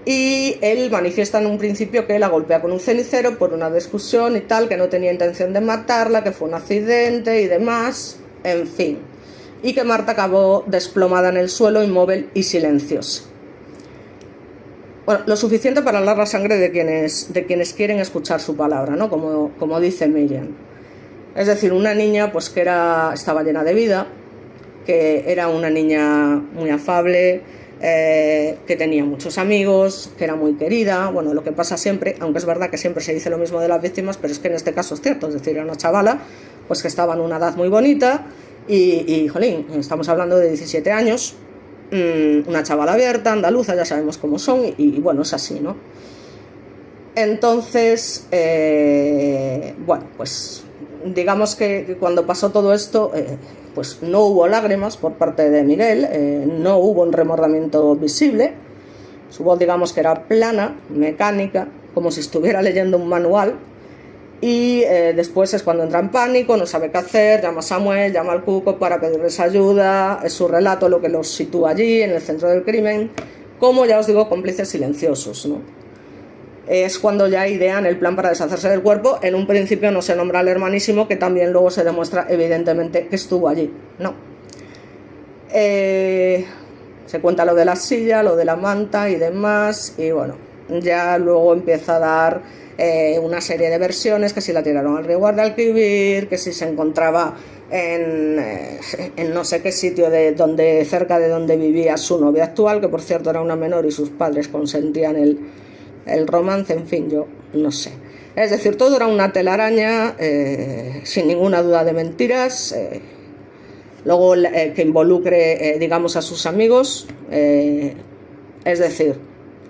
y él manifiesta en un principio que la golpea con un cenicero por una discusión y tal, que no tenía intención de matarla, que fue un accidente y demás, en fin, y que Marta acabó desplomada en el suelo, inmóvil y silenciosa. Bueno, lo suficiente para hablar la sangre de quienes quieren escuchar su palabra, ¿no? Como dice Miriam. Es decir, una niña pues que estaba llena de vida, que era una niña muy afable, que tenía muchos amigos, que era muy querida. Bueno, lo que pasa siempre, aunque es verdad que siempre se dice lo mismo de las víctimas, pero es que en este caso es cierto. Es decir, era una chavala pues que estaba en una edad muy bonita y jolín, estamos hablando de 17 años, una chavala abierta, andaluza, ya sabemos cómo son, y bueno, es así, ¿no? Entonces, bueno, pues digamos que cuando pasó todo esto, pues no hubo lágrimas por parte de Miguel, no hubo un remordimiento visible. Su voz, digamos que era plana, mecánica, como si estuviera leyendo un manual. Y después es cuando entra en pánico, no sabe qué hacer, llama a Samuel, llama al Cuco para pedirles ayuda. Es su relato lo que los sitúa allí, en el centro del crimen, como ya os digo, cómplices silenciosos, ¿no? Es cuando ya idean el plan para deshacerse del cuerpo. En un principio no se nombra al hermanísimo, que también luego se demuestra evidentemente que estuvo allí, ¿no? Se cuenta lo de la silla, lo de la manta y demás, y bueno, ya luego empieza a dar una serie de versiones, que si la tiraron al río Guadalquivir, que si se encontraba en no sé qué sitio cerca de donde vivía su novia actual, que por cierto era una menor y sus padres consentían el romance, en fin, yo no sé. Es decir, todo era una telaraña, sin ninguna duda de mentiras, luego que involucre, digamos, a sus amigos, es decir,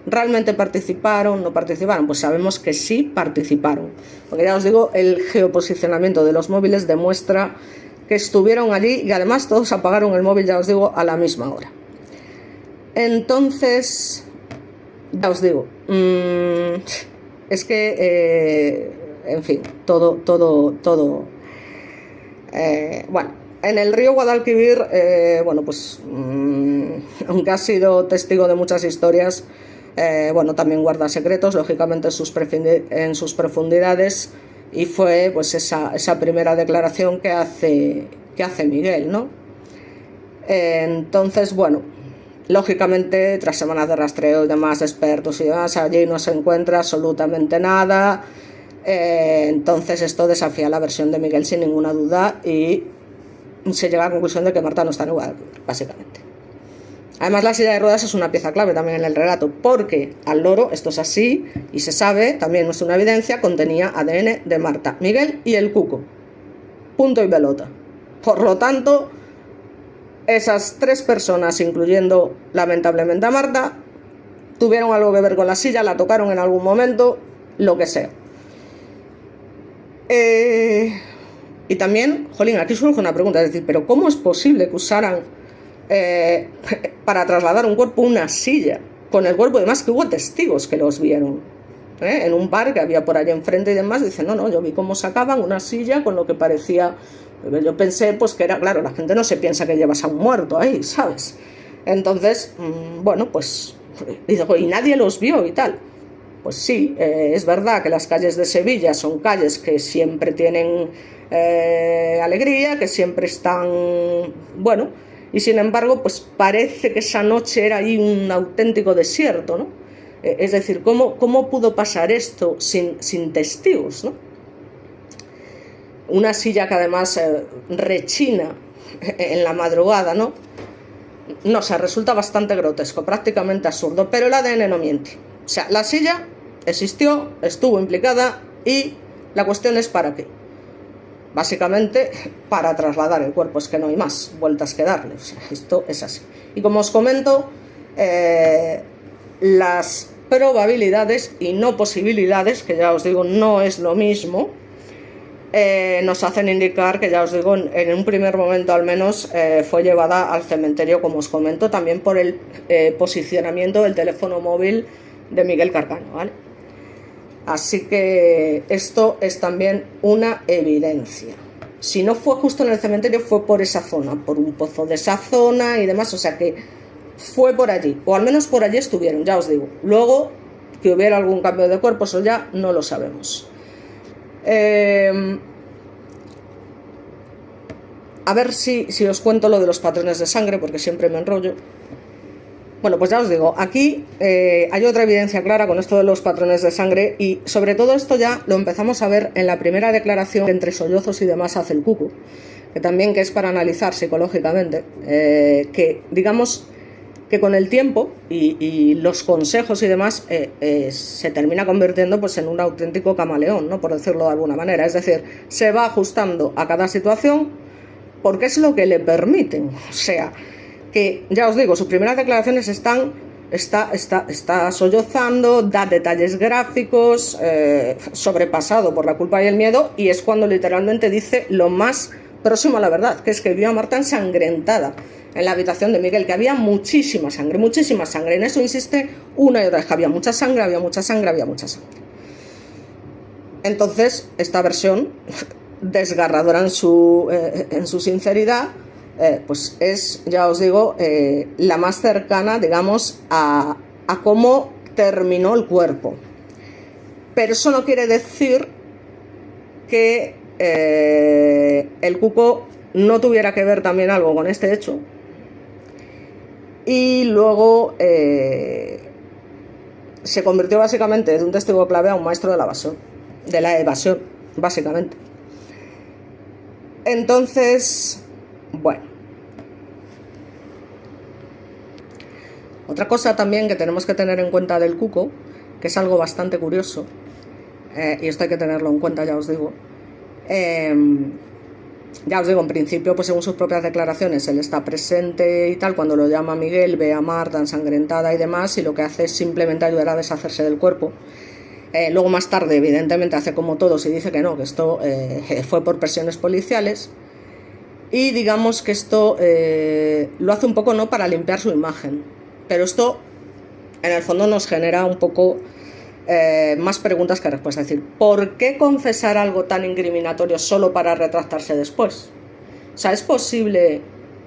¿realmente participaron? ¿No participaron? Pues sabemos que sí participaron, porque ya os digo, el geoposicionamiento de los móviles demuestra que estuvieron allí, y además todos apagaron el móvil, ya os digo, a la misma hora. Entonces, ya os digo, es que, en fin, todo, bueno, En el río Guadalquivir, bueno, pues aunque ha sido testigo de muchas historias, bueno, también guarda secretos, lógicamente en sus profundidades, y fue pues esa primera declaración que hace Miguel, ¿no? Entonces, bueno, lógicamente, tras semanas de rastreo y demás, expertos y demás, allí no se encuentra absolutamente nada. Entonces esto desafía la versión de Miguel sin ninguna duda y se llega a la conclusión de que Marta no está en Guadalquivir, básicamente. Además, la silla de ruedas es una pieza clave también en el relato, porque al loro, esto es así y se sabe, también no es una evidencia, contenía ADN de Marta, Miguel y el cuco. Punto y pelota. Por lo tanto, esas 3 personas, incluyendo lamentablemente a Marta, tuvieron algo que ver con la silla, la tocaron en algún momento, lo que sea. Y también, jolín, aquí surge una pregunta, es decir, ¿pero cómo es posible que usaran para trasladar un cuerpo una silla con el cuerpo? Además que hubo testigos que los vieron, en un bar que había por allá enfrente y demás. Dicen, no, yo vi cómo sacaban una silla con lo que parecía. Yo pensé pues que era, claro, la gente no se piensa que llevas a un muerto ahí, ¿sabes? Entonces, bueno, pues dice, y nadie los vio y tal. Pues sí, es verdad que las calles de Sevilla son calles que siempre tienen alegría, que siempre están, bueno, y sin embargo, pues parece que esa noche era ahí un auténtico desierto, ¿no? Es decir, ¿cómo pudo pasar esto sin testigos, ¿no? Una silla que además rechina en la madrugada, ¿no? No sé, resulta bastante grotesco, prácticamente absurdo, pero el ADN no miente. O sea, la silla existió, estuvo implicada y la cuestión es ¿para qué? Básicamente para trasladar el cuerpo, es que no hay más vueltas que darle, o sea, esto es así. Y como os comento, las probabilidades y no posibilidades, que ya os digo no es lo mismo, nos hacen indicar que, ya os digo, en un primer momento al menos fue llevada al cementerio, como os comento, también por el posicionamiento del teléfono móvil de Miguel Carcano, ¿vale? Así que esto es también una evidencia. Si no fue justo en el cementerio, fue por esa zona, por un pozo de esa zona y demás, o sea que fue por allí, o al menos por allí estuvieron, ya os digo. Luego, que hubiera algún cambio de cuerpo, eso ya no lo sabemos. A ver si os cuento lo de los patrones de sangre, porque siempre me enrollo. Bueno, pues ya os digo, aquí hay otra evidencia clara con esto de los patrones de sangre, y sobre todo esto ya lo empezamos a ver en la primera declaración que entre sollozos y demás hace el cuco, que también que es para analizar psicológicamente, que digamos que con el tiempo y los consejos y demás se termina convirtiendo pues en un auténtico camaleón, ¿no? Por decirlo de alguna manera. Es decir, se va ajustando a cada situación porque es lo que le permiten. O sea, que ya os digo, sus primeras declaraciones está sollozando, da detalles gráficos, sobrepasado por la culpa y el miedo, y es cuando literalmente dice lo más próximo a la verdad, que es que vio a Marta ensangrentada en la habitación de Miguel, que había muchísima sangre, en eso insiste una y otra vez, que había mucha sangre. Entonces, esta versión, desgarradora en su sinceridad, pues es, ya os digo, la más cercana, digamos, a cómo terminó el cuerpo. Pero eso no quiere decir que el cuco no tuviera que ver también algo con este hecho. Y luego se convirtió básicamente de un testigo clave a un maestro de la evasión, básicamente. Entonces, bueno. Otra cosa también que tenemos que tener en cuenta del cuco, que es algo bastante curioso, y esto hay que tenerlo en cuenta, ya os digo. Ya os digo, en principio, pues según sus propias declaraciones, él está presente y tal, cuando lo llama Miguel, ve a Marta ensangrentada y demás, y lo que hace es simplemente ayudar a deshacerse del cuerpo. Luego más tarde, evidentemente, hace como todos y dice que no, que esto fue por presiones policiales, y digamos que esto lo hace un poco no para limpiar su imagen, pero esto en el fondo nos genera un poco más preguntas que respuestas. Es decir, ¿por qué confesar algo tan incriminatorio solo para retractarse después? O sea, ¿es posible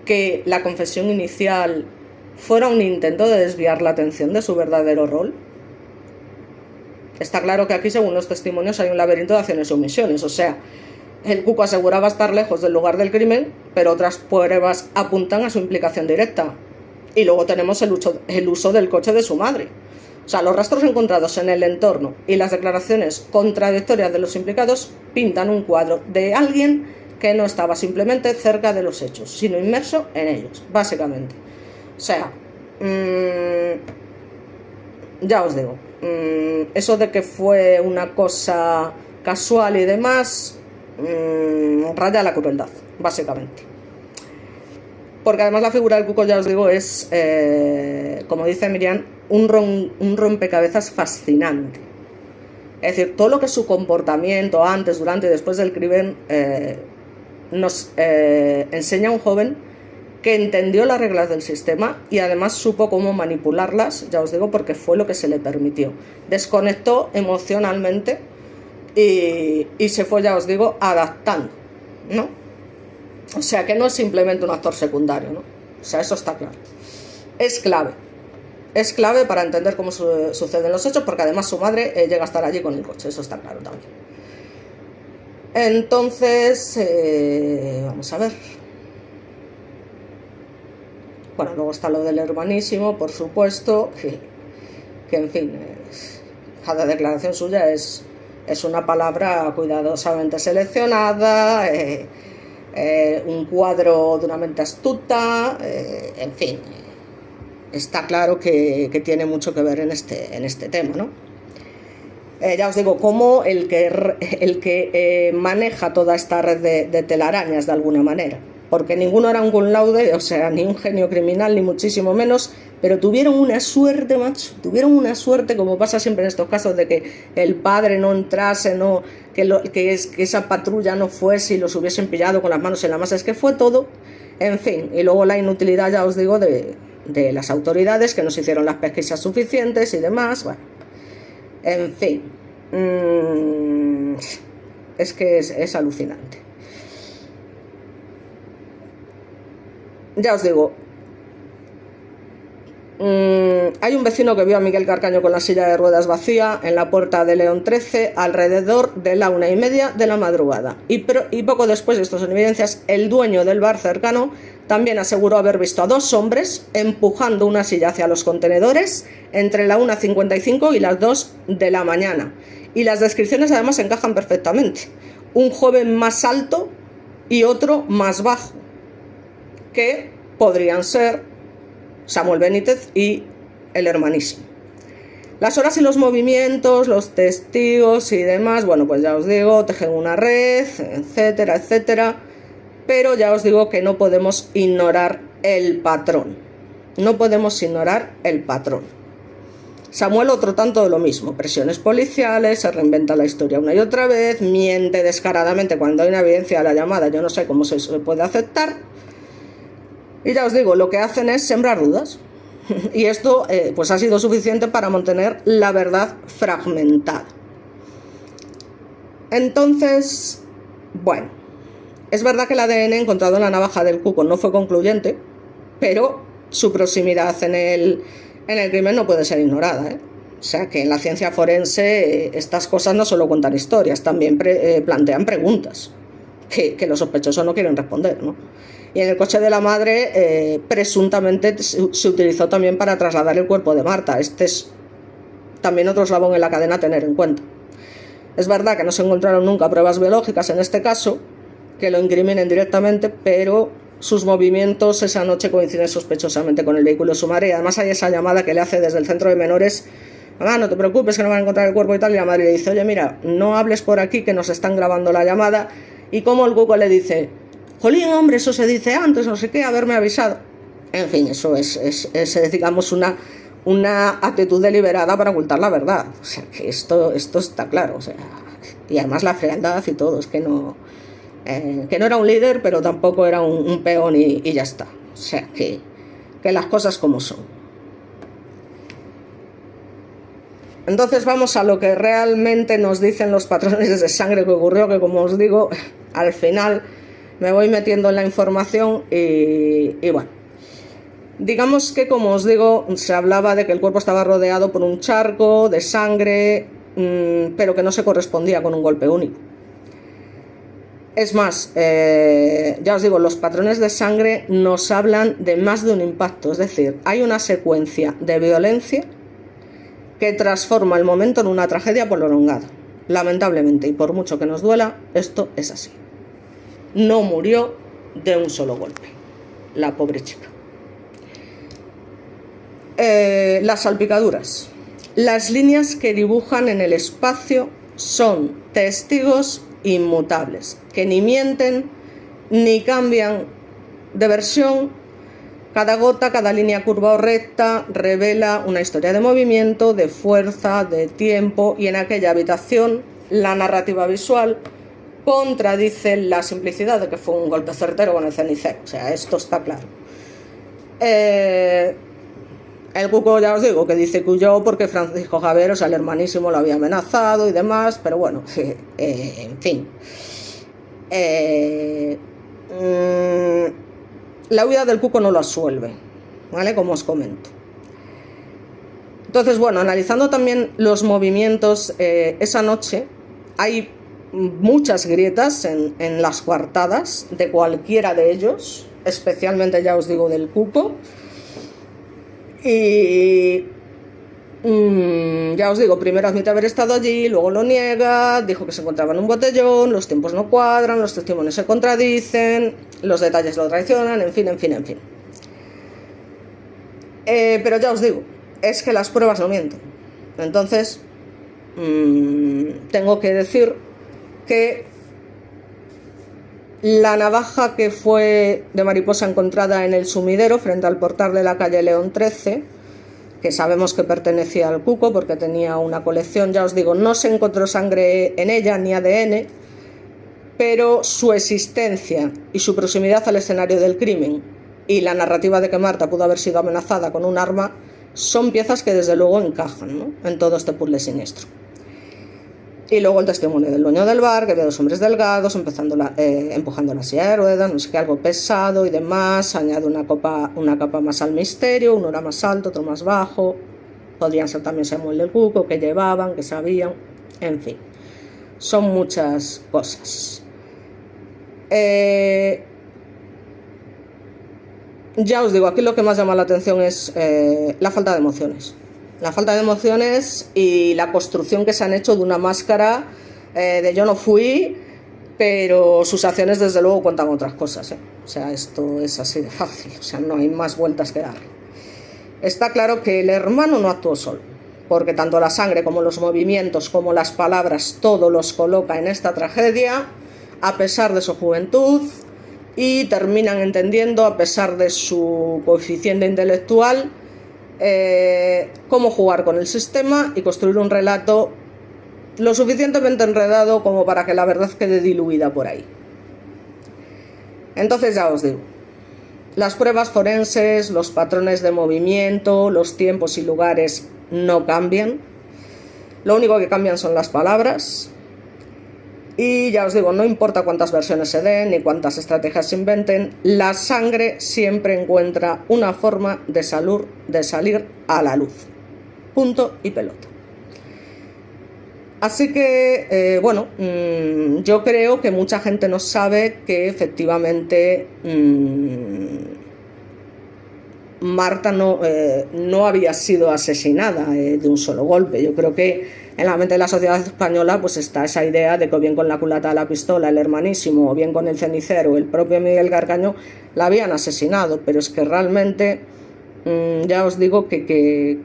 que la confesión inicial fuera un intento de desviar la atención de su verdadero rol? Está claro que aquí, según los testimonios, hay un laberinto de acciones y omisiones. O sea, el cuco aseguraba estar lejos del lugar del crimen, pero otras pruebas apuntan a su implicación directa. Y luego tenemos el uso del coche de su madre. O sea, los rastros encontrados en el entorno y las declaraciones contradictorias de los implicados pintan un cuadro de alguien que no estaba simplemente cerca de los hechos, sino inmerso en ellos, básicamente. O sea, ya os digo, eso de que fue una cosa casual y demás, raya la crueldad, básicamente. Porque además la figura del cuco, ya os digo, es, como dice Miriam, un rompecabezas fascinante. Es decir, todo lo que es su comportamiento antes, durante y después del crimen nos enseña a un joven que entendió las reglas del sistema y además supo cómo manipularlas, ya os digo, porque fue lo que se le permitió. Desconectó emocionalmente y se fue, ya os digo, adaptando, ¿no? O sea, que no es simplemente un actor secundario, ¿no? O sea, eso está claro. Es clave para entender cómo suceden los hechos, porque además su madre llega a estar allí con el coche, eso está claro también. Entonces, vamos a ver. Bueno, luego está lo del hermanísimo, por supuesto, que en fin, cada declaración suya es una palabra cuidadosamente seleccionada, un cuadro de una mente astuta, en fin, está claro que tiene mucho que ver en este tema, ¿no? Ya os digo, como el que maneja toda esta red de telarañas de alguna manera, porque ninguno era un cum laude, o sea, ni un genio criminal, ni muchísimo menos, pero tuvieron una suerte, macho, como pasa siempre en estos casos, de que el padre no entrase, que esa patrulla no fuese y los hubiesen pillado con las manos en la masa, es que fue todo, en fin, y luego la inutilidad, ya os digo, de las autoridades que no se hicieron las pesquisas suficientes y demás, bueno, en fin, es que es alucinante. Ya os digo, hay un vecino que vio a Miguel Carcaño con la silla de ruedas vacía en la puerta de León 13 alrededor de la 1:30 de la madrugada. Y poco después, esto son evidencias, el dueño del bar cercano también aseguró haber visto a 2 hombres empujando una silla hacia los contenedores entre la 1:55 y las 2 de la mañana. Y las descripciones además encajan perfectamente. Un joven más alto y otro más bajo, que podrían ser Samuel Benítez y el hermanísimo. Las horas y los movimientos, los testigos y demás, bueno, pues ya os digo, tejen una red, etcétera, etcétera, pero ya os digo que no podemos ignorar el patrón. No podemos ignorar el patrón. Samuel otro tanto de lo mismo, presiones policiales, se reinventa la historia una y otra vez, miente descaradamente cuando hay una evidencia de la llamada, yo no sé cómo se puede aceptar. Y ya os digo, lo que hacen es sembrar dudas. Y esto pues ha sido suficiente para mantener la verdad fragmentada. Entonces, bueno, es verdad que el ADN encontrado en la navaja del cuco no fue concluyente, pero su proximidad en el crimen no puede ser ignorada, ¿eh? O sea, que en la ciencia forense estas cosas no solo cuentan historias, también plantean preguntas que los sospechosos no quieren responder, ¿no? Y en el coche de la madre presuntamente se utilizó también para trasladar el cuerpo de Marta. Este es también otro eslabón en la cadena a tener en cuenta. Es verdad que no se encontraron nunca pruebas biológicas en este caso que lo incriminen directamente, pero sus movimientos esa noche coinciden sospechosamente con el vehículo de su madre. Y además hay esa llamada que le hace desde el centro de menores: mamá, no te preocupes que no van a encontrar el cuerpo y tal. Y la madre le dice: oye, mira, no hables por aquí que nos están grabando la llamada. Y como el cuco le dice: jolín, hombre, eso se dice antes, no sé qué, haberme avisado. En fin, eso es digamos, una actitud deliberada para ocultar la verdad. O sea, que esto está claro. O sea, y además la frialdad y todo, es que no era un líder, pero tampoco era un peón y ya está. O sea, que las cosas como son. Entonces vamos a lo que realmente nos dicen los patrones de sangre que ocurrió, que como os digo, al final me voy metiendo en la información y bueno. Digamos que, como os digo, se hablaba de que el cuerpo estaba rodeado por un charco de sangre, pero que no se correspondía con un golpe único. Es más, ya os digo, los patrones de sangre nos hablan de más de un impacto, es decir, hay una secuencia de violencia que transforma el momento en una tragedia prolongada. Lamentablemente, y por mucho que nos duela, esto es así. No murió de un solo golpe, la pobre chica. Las salpicaduras. Las líneas que dibujan en el espacio son testigos inmutables, que ni mienten ni cambian de versión. Cada gota, cada línea curva o recta revela una historia de movimiento, de fuerza, de tiempo, y en aquella habitación la narrativa visual contradice la simplicidad de que fue un golpe certero con el cenicero. O sea, esto está claro. El cuco, ya os digo, que dice que huyó porque Francisco Javier, o sea, el hermanísimo, lo había amenazado y demás, pero bueno, en fin. La huida del cuco no lo absuelve, ¿vale? Como os comento. Entonces, bueno, analizando también los movimientos, esa noche hay muchas grietas en las coartadas de cualquiera de ellos, especialmente, ya os digo, del cuco. Y ya os digo, primero admite haber estado allí, luego lo niega, dijo que se encontraba en un botellón, los tiempos no cuadran, los testimonios se contradicen, los detalles lo traicionan, en fin. Pero ya os digo, es que las pruebas no mienten. Entonces, tengo que decir que la navaja que fue de mariposa encontrada en el sumidero frente al portal de la calle León 13, que sabemos que pertenecía al cuco porque tenía una colección, ya os digo, no se encontró sangre en ella ni ADN, pero su existencia y su proximidad al escenario del crimen y la narrativa de que Marta pudo haber sido amenazada con un arma son piezas que desde luego encajan, ¿no?, en todo este puzzle siniestro. Y luego el testimonio del dueño del bar, que ve a dos hombres delgados empujando la silla de ruedas, no sé qué, algo pesado y demás. Añade una capa más al misterio, uno era más alto, otro más bajo. Podrían ser también Samuel del Cuco, que llevaban, que sabían, en fin. Son muchas cosas. Ya os digo, aquí lo que más llama la atención es la falta de emociones. La falta de emociones y la construcción que se han hecho de una máscara de yo no fui, pero sus acciones desde luego cuentan otras cosas, ¿eh? O sea, esto es así de fácil, o sea, no hay más vueltas que dar. Está claro que el hermano no actuó solo, porque tanto la sangre como los movimientos como las palabras, todo los coloca en esta tragedia, a pesar de su juventud, y terminan entendiendo, a pesar de su coeficiente intelectual, cómo jugar con el sistema y construir un relato lo suficientemente enredado como para que la verdad quede diluida por ahí. Entonces, ya os digo, las pruebas forenses, los patrones de movimiento, los tiempos y lugares no cambian. Lo único que cambian son las palabras. Y ya os digo, no importa cuántas versiones se den ni cuántas estrategias se inventen, la sangre siempre encuentra una forma de salir a la luz. Punto y pelota. Así que, bueno, yo creo que mucha gente no sabe que efectivamente Marta no había sido asesinada de un solo golpe. Yo creo que en la mente de la sociedad española pues está esa idea de que o bien con la culata de la pistola el hermanísimo, o bien con el cenicero el propio Miguel Gargaño la habían asesinado, pero es que realmente ya os digo que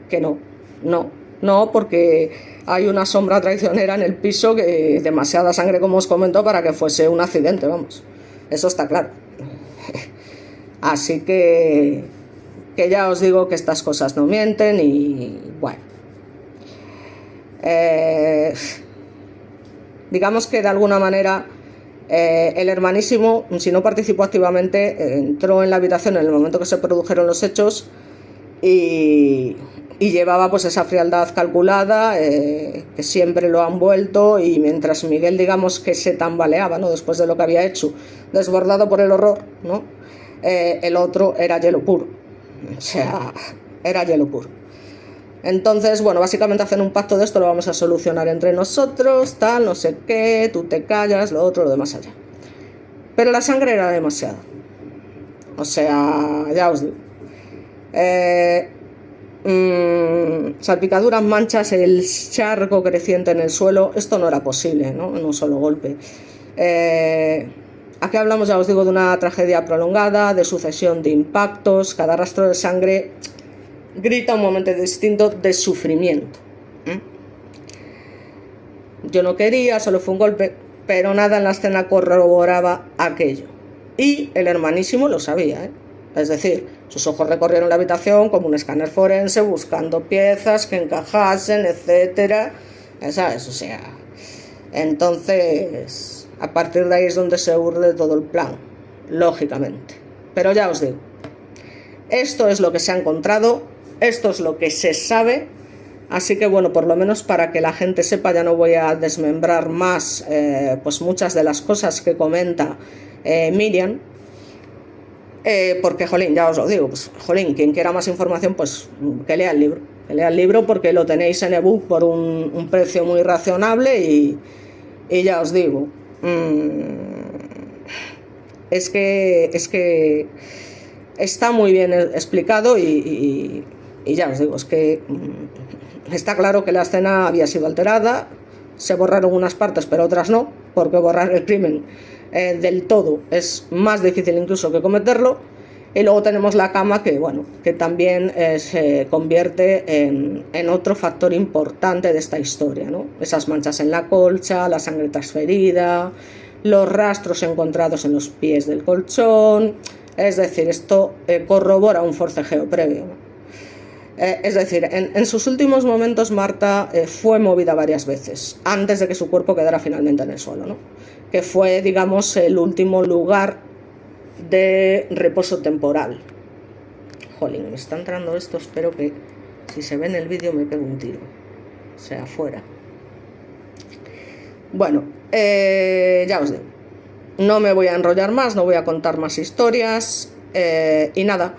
no, porque hay una sombra traicionera en el piso, que demasiada sangre, como os comento, para que fuese un accidente, vamos, eso está claro. Así que ya os digo que estas cosas no mienten y bueno. Digamos que de alguna manera el hermanísimo, si no participó activamente, entró en la habitación en el momento que se produjeron los hechos y llevaba pues esa frialdad calculada, que siempre lo han vuelto, y mientras Miguel, digamos, que se tambaleaba, ¿no?, después de lo que había hecho, desbordado por el horror, ¿no?, el otro era hielo puro, o sea, era hielo puro. Entonces, bueno, básicamente hacen un pacto de esto, lo vamos a solucionar entre nosotros, tal, no sé qué, tú te callas, lo otro, lo de más allá. Pero la sangre era demasiada, o sea, ya os digo. Salpicaduras, manchas, el charco creciente en el suelo, esto no era posible, ¿no?, en un solo golpe. Aquí hablamos, ya os digo, de una tragedia prolongada, de sucesión de impactos, cada rastro de sangre grita un momento distinto de sufrimiento. Yo no quería, solo fue un golpe, pero nada en la escena corroboraba aquello. Y el hermanísimo lo sabía, Es decir, sus ojos recorrieron la habitación como un escáner forense buscando piezas que encajasen, etcétera, ¿sabes? O sea, entonces, a partir de ahí es donde se urde todo el plan, lógicamente. Pero ya os digo, esto es lo que se ha encontrado, esto es lo que se sabe, así que bueno, por lo menos para que la gente sepa, ya no voy a desmembrar más pues muchas de las cosas que comenta Miriam, porque, jolín, ya os lo digo, pues, jolín, quien quiera más información, pues que lea el libro, porque lo tenéis en ebook por un precio muy razonable y ya os digo, es que está muy bien explicado y ya os digo, es que está claro que la escena había sido alterada, se borraron unas partes pero otras no, porque borrar el crimen del todo es más difícil incluso que cometerlo. Y luego tenemos la cama, que bueno, que también se convierte en otro factor importante de esta historia, ¿no? Esas manchas en la colcha, la sangre transferida, los rastros encontrados en los pies del colchón. Es decir, esto corrobora un forcejeo previo, ¿no? Es decir, en sus últimos momentos Marta fue movida varias veces antes de que su cuerpo quedara finalmente en el suelo, ¿no?, que fue, digamos, el último lugar de reposo temporal. Jolín, me está entrando esto, espero que si se ve en el vídeo me pegue un tiro, o sea, fuera. Bueno, ya os digo, no me voy a enrollar más, no voy a contar más historias, y nada,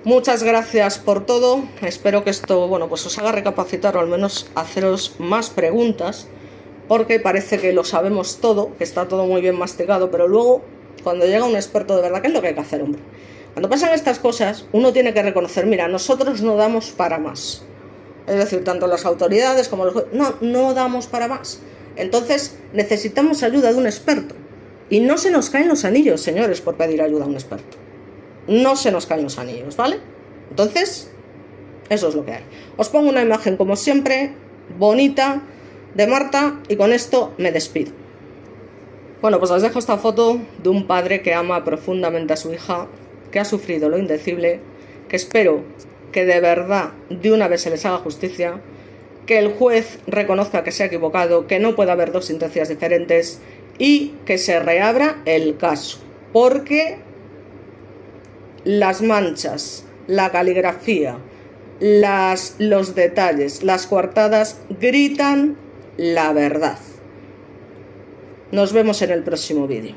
muchas gracias por todo. Espero que esto, bueno, pues os haga recapacitar o al menos haceros más preguntas, porque parece que lo sabemos todo, que está todo muy bien masticado, pero luego, cuando llega un experto de verdad, ¿qué es lo que hay que hacer, hombre? Cuando pasan estas cosas, uno tiene que reconocer, mira, nosotros no damos para más. Es decir, tanto las autoridades como los... No damos para más. Entonces, necesitamos ayuda de un experto. Y no se nos caen los anillos, señores, por pedir ayuda a un experto. No se nos caen los anillos, ¿vale? Entonces, eso es lo que hay. Os pongo una imagen, como siempre, bonita, de Marta, y con esto me despido. Bueno, pues os dejo esta foto de un padre que ama profundamente a su hija, que ha sufrido lo indecible, que espero que de verdad de una vez se les haga justicia, que el juez reconozca que se ha equivocado, que no puede haber dos sentencias diferentes y que se reabra el caso, porque las manchas, la caligrafía, los detalles, las coartadas gritan la verdad. Nos vemos en el próximo vídeo.